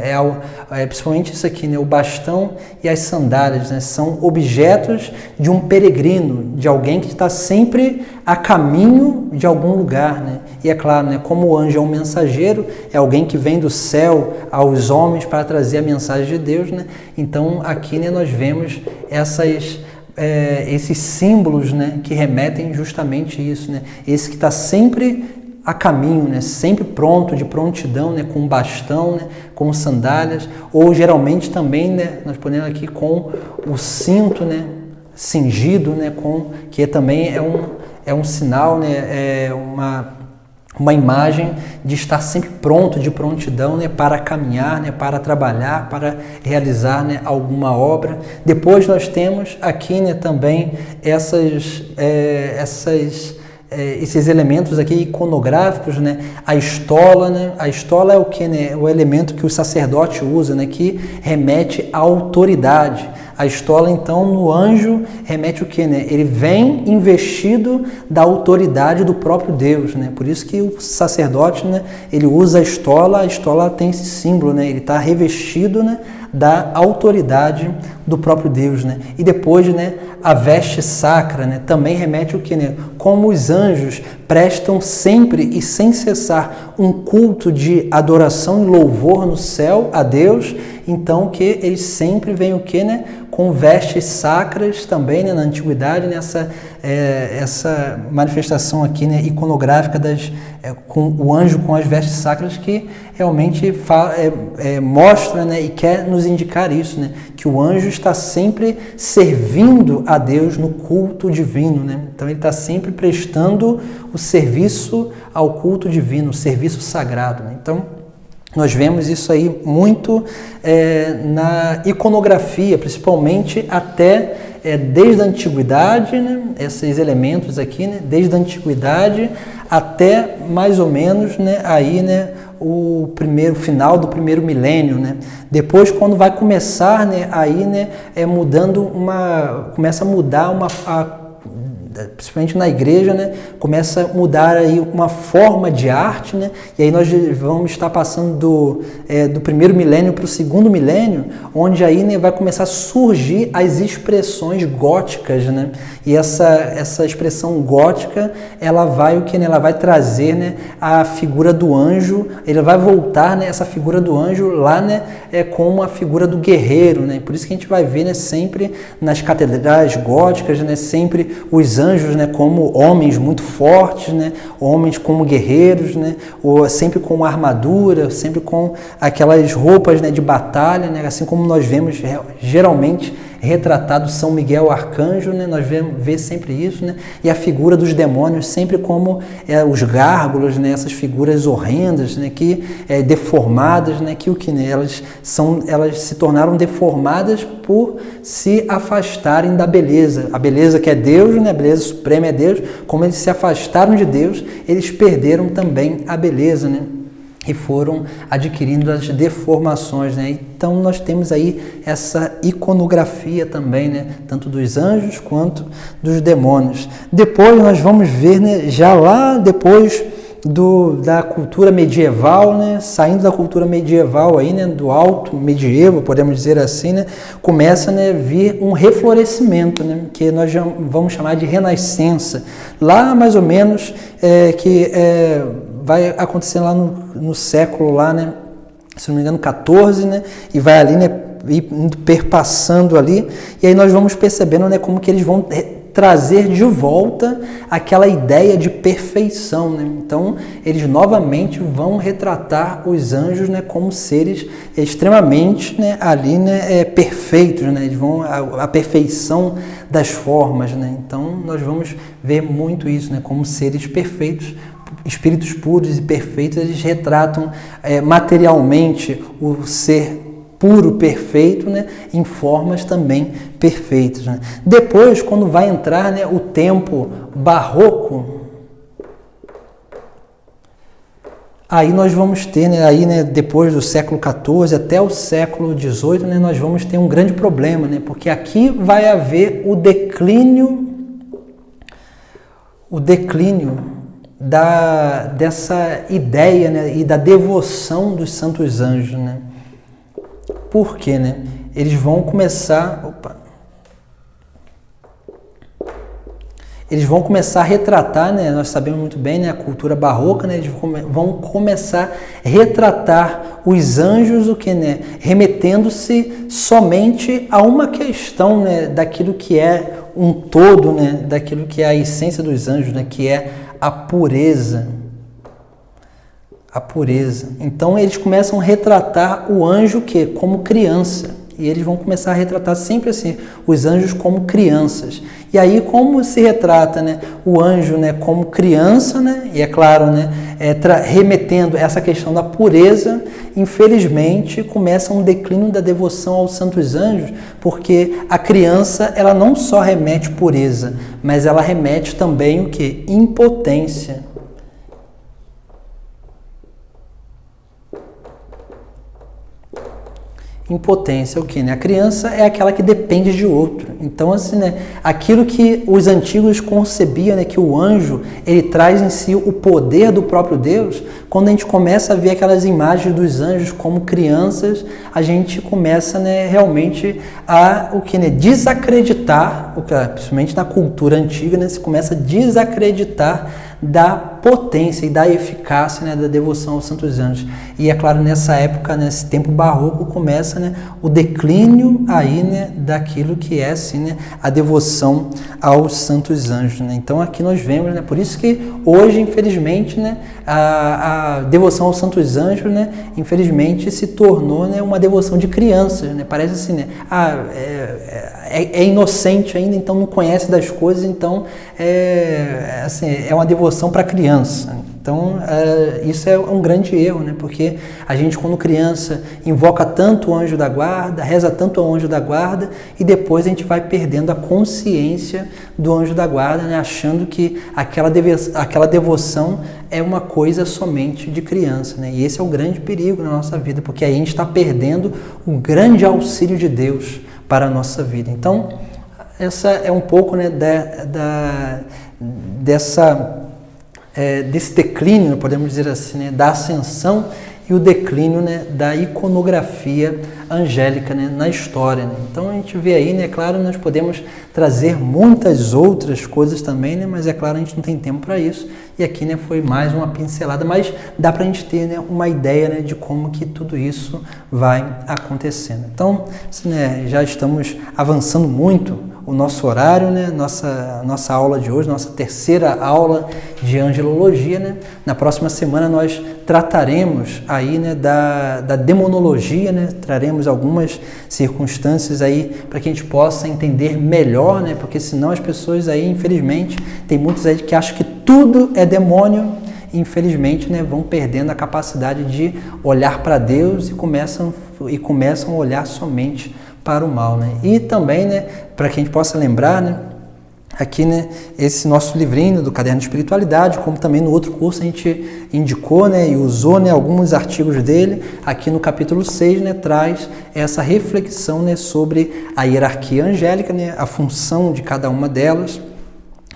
principalmente isso aqui, né, o bastão e as sandálias, né, são objetos de um peregrino, de alguém que está sempre a caminho de algum lugar, né. E é claro, né, como o anjo é um mensageiro, é alguém que vem do céu aos homens para trazer a mensagem de Deus, né. Então aqui, né, nós vemos esses símbolos, né, que remetem justamente isso, né, esse que está sempre a caminho, né, sempre pronto, de prontidão, né, com bastão, né, com sandálias, ou geralmente também, né, nós podemos aqui com o cinto, né, cingido, né, que também é um sinal, né, uma imagem de estar sempre pronto, de prontidão, né, para caminhar, né, para trabalhar, para realizar, né, alguma obra. Depois nós temos aqui, né, também esses elementos aqui iconográficos, né, a estola, né, a estola é o que, né, o elemento que o sacerdote usa, né, que remete à autoridade. A estola, então, no anjo, remete o quê, né? Ele vem investido da autoridade do próprio Deus, né? Por isso que o sacerdote, né, ele usa a estola tem esse símbolo, né? Ele está revestido, né, da autoridade do próprio Deus, né? E depois, né, a veste sacra, né, também remete o quê, né? Como os anjos prestam sempre e sem cessar um culto de adoração e louvor no céu a Deus, então que eles sempre vêm o quê, né? Com vestes sacras também, né, na antiguidade, nessa essa manifestação aqui, né, iconográfica com o anjo com as vestes sacras, que realmente mostra, né, e quer nos indicar isso, né, que o anjo está sempre servindo a Deus no culto divino, né? Então ele está sempre prestando o serviço ao culto divino, o serviço sagrado, né? Então nós vemos isso aí muito na iconografia, principalmente até desde a antiguidade, né, esses elementos aqui, né, desde a antiguidade até mais ou menos, né, aí, né, o final do primeiro milênio, né? Depois, quando vai começar, né, aí, né, começa a mudar principalmente na igreja, né, começa a mudar aí uma forma de arte, né, e aí nós vamos estar passando do primeiro milênio para o segundo milênio, onde aí, né, vai começar a surgir as expressões góticas, né, e essa expressão gótica, ela vai o que, né, ela vai trazer, né, a figura do anjo, ele vai voltar, né, essa figura do anjo lá, né, como a figura do guerreiro, né, por isso que a gente vai ver, né, sempre nas catedrais góticas, né, sempre os anjos, né, como homens muito fortes, né, homens como guerreiros, né, ou sempre com armadura, sempre com aquelas roupas, né, de batalha, né, assim como nós vemos geralmente retratado São Miguel Arcanjo, né, nós vemos sempre isso, né, e a figura dos demônios sempre como os gárgulas, né, essas figuras horrendas, né, que deformadas, né, que o que, né, elas se tornaram deformadas por se afastarem da beleza, a beleza que é Deus, né, a beleza suprema é Deus. Como eles se afastaram de Deus, eles perderam também a beleza, né, e foram adquirindo as deformações, né? Então nós temos aí essa iconografia também, né? Tanto dos anjos quanto dos demônios. Depois nós vamos ver, né, já lá depois da cultura medieval, né, saindo da cultura medieval aí, né, do alto medievo, podemos dizer assim, né, começa, né, vir um reflorescimento, né, que nós já vamos chamar de renascença, lá mais ou menos vai acontecer lá no século lá, né, se não me engano 14, né, e vai ali, né, indo perpassando ali, e aí nós vamos percebendo, né, como que eles vão trazer de volta aquela ideia de perfeição, né? Então eles novamente vão retratar os anjos, né, como seres extremamente, né, ali, né, perfeitos, né? Eles vão a perfeição das formas, né? Então nós vamos ver muito isso, né, como seres perfeitos, espíritos puros e perfeitos. Eles retratam materialmente o ser puro, perfeito, né, em formas também perfeitas, né? Depois, quando vai entrar, né, o tempo barroco, aí nós vamos ter, né, aí, né, depois do século XIV até o século XVIII, né, nós vamos ter um grande problema, né, porque aqui vai haver o declínio dessa ideia, né, e da devoção dos santos anjos, né? Por quê, né? Eles vão começar a retratar, né? Nós sabemos muito bem, né, a cultura barroca, né? Eles vão começar a retratar os anjos, o que, né, remetendo-se somente a uma questão, né, daquilo que é um todo, né, daquilo que é a essência dos anjos, né, que é a pureza. A pureza. Então eles começam a retratar o anjo como criança. E eles vão começar a retratar sempre assim os anjos como crianças. E aí como se retrata, né, o anjo, né, como criança, né, e é claro, né, remetendo essa questão da pureza, infelizmente começa um declínio da devoção aos santos anjos, porque a criança ela não só remete pureza, mas ela remete também o que? Impotência. Impotência, o que, né? A criança é aquela que depende de outro. Então, assim, né? Aquilo que os antigos concebiam, né? Que o anjo, ele traz em si o poder do próprio Deus. Quando a gente começa a ver aquelas imagens dos anjos como crianças, a gente começa, né? Realmente a, o que, né? Desacreditar, principalmente na cultura antiga, né? Se começa a desacreditar da potência e da eficácia, né, da devoção aos santos anjos. E é claro, nessa época, nesse tempo barroco, começa, né, o declínio aí, né, daquilo que é assim, né, a devoção aos santos anjos. Né? Então aqui nós vemos, né, por isso que hoje, infelizmente, né, a devoção aos santos anjos, né, infelizmente, se tornou, né, uma devoção de crianças. Né? Parece assim, né, é inocente ainda, então não conhece das coisas, então assim, é uma devoção para criança. Então, isso é um grande erro, né? Porque a gente, quando criança, invoca tanto o anjo da guarda, reza tanto ao anjo da guarda, e depois a gente vai perdendo a consciência do anjo da guarda, né? Achando que aquela devoção é uma coisa somente de criança, né? E esse é o grande perigo na nossa vida, porque aí a gente está perdendo o grande auxílio de Deus para a nossa vida. Então, essa é um pouco, né, desse declínio, podemos dizer assim, né, da ascensão e o declínio, né, da iconografia angélica, né, na história. Né? Então a gente vê aí, né, claro, nós podemos trazer muitas outras coisas também, né, mas é claro, a gente não tem tempo para isso. E aqui, né, foi mais uma pincelada, mas dá para a gente ter, né, uma ideia, né, de como que tudo isso vai acontecendo. Então, assim, né, já estamos avançando muito o nosso horário, né, nossa aula de hoje, nossa terceira aula de angelologia, né? Na próxima semana nós trataremos aí, né, da demonologia, né? Traremos algumas circunstâncias aí para que a gente possa entender melhor, né? Porque senão as pessoas aí, infelizmente, tem muitos aí que acham que tudo é demônio, e infelizmente, né, vão perdendo a capacidade de olhar para Deus e começam a olhar somente para o mal, né? E também, né, para que a gente possa lembrar, né, aqui, né, esse nosso livrinho do Caderno de Espiritualidade, como também no outro curso a gente indicou, né, e usou, né, alguns artigos dele, aqui no capítulo 6, né, traz essa reflexão, né, sobre a hierarquia angélica, né, a função de cada uma delas,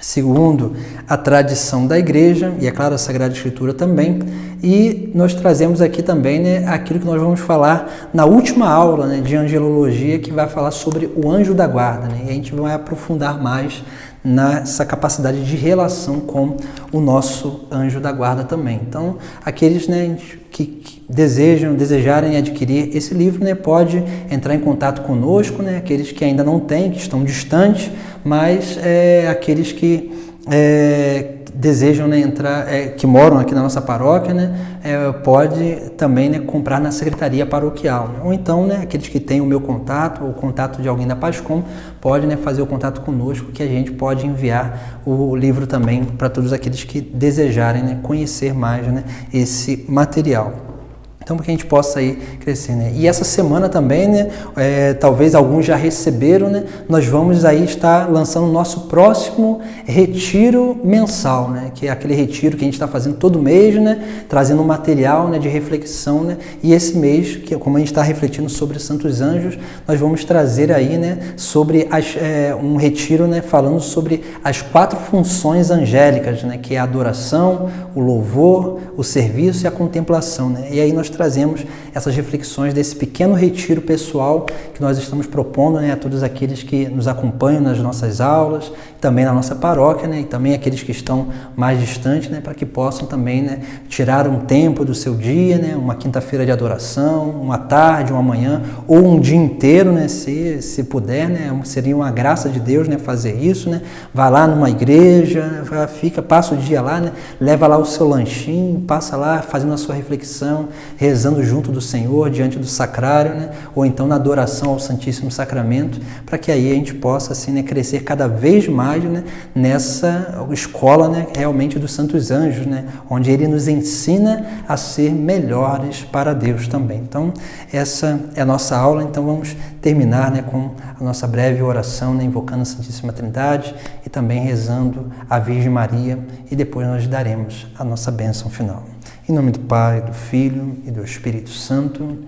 segundo a tradição da igreja, e é claro, a Sagrada Escritura também, e nós trazemos aqui também, né, aquilo que nós vamos falar na última aula, né, de angelologia, que vai falar sobre o anjo da guarda, né, e a gente vai aprofundar mais nessa capacidade de relação com o nosso anjo da guarda também. Então, aqueles, né, que desejarem adquirir esse livro, né, pode entrar em contato conosco, né, aqueles que ainda não têm, que estão distantes, mas aqueles que desejam, né, entrar, que moram aqui na nossa paróquia, né, pode também, né, comprar na secretaria paroquial, né? Ou então, né, aqueles que têm o meu contato ou o contato de alguém da Pascom, pode, né, fazer o contato conosco, que a gente pode enviar o livro também para todos aqueles que desejarem, né, conhecer mais, né, esse material. Então, para que a gente possa ir crescer, né? E essa semana também, né? Talvez alguns já receberam, né? Nós vamos aí estar lançando o nosso próximo retiro mensal, né? Que é aquele retiro que a gente está fazendo todo mês, né? Trazendo um material, né, de reflexão, né? E esse mês, que como a gente está refletindo sobre os santos anjos, nós vamos trazer aí, né? Sobre um retiro, né? Falando sobre as 4 funções angélicas, né? Que é a adoração, o louvor, o serviço e a contemplação, né? E aí nós trazemos essas reflexões desse pequeno retiro pessoal que nós estamos propondo, né, a todos aqueles que nos acompanham nas nossas aulas, também na nossa paróquia, né, e também aqueles que estão mais distantes, né, para que possam também, né, tirar um tempo do seu dia, né, uma quinta-feira de adoração, uma tarde, uma manhã, ou um dia inteiro, né, se puder, né, seria uma graça de Deus, né, fazer isso, né, vai lá numa igreja, passa o dia lá, né, leva lá o seu lanchinho, passa lá fazendo a sua reflexão, rezando junto do Senhor, diante do sacrário, né? Ou então na adoração ao Santíssimo Sacramento, para que aí a gente possa assim, né, crescer cada vez mais, né, nessa escola, né, realmente dos santos anjos, né, onde ele nos ensina a ser melhores para Deus também. Então, essa é a nossa aula, então vamos terminar, né, com a nossa breve oração, né, invocando a Santíssima Trindade e também rezando a Virgem Maria, e depois nós daremos a nossa bênção final. Em nome do Pai, do Filho e do Espírito Santo.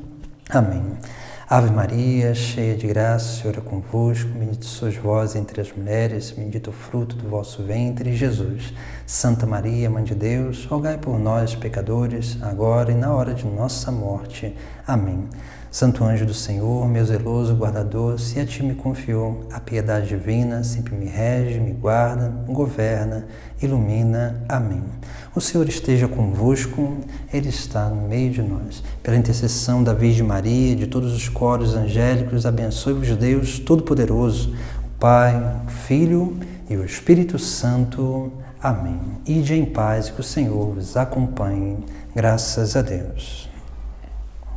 Amém. Ave Maria, cheia de graça, o Senhor é convosco, bendita sois vós entre as mulheres, bendito o fruto do vosso ventre, Jesus. Santa Maria, Mãe de Deus, rogai por nós, pecadores, agora e na hora de nossa morte. Amém. Santo anjo do Senhor, meu zeloso guardador, se a ti me confiou a piedade divina, sempre me rege, me guarda, me governa, ilumina. Amém. O Senhor esteja convosco, Ele está no meio de nós. Pela intercessão da Virgem Maria e de todos os coros angélicos, abençoe-vos Deus Todo-Poderoso, o Pai, o Filho e o Espírito Santo. Amém. Ide em paz, que o Senhor vos acompanhe. Graças a Deus.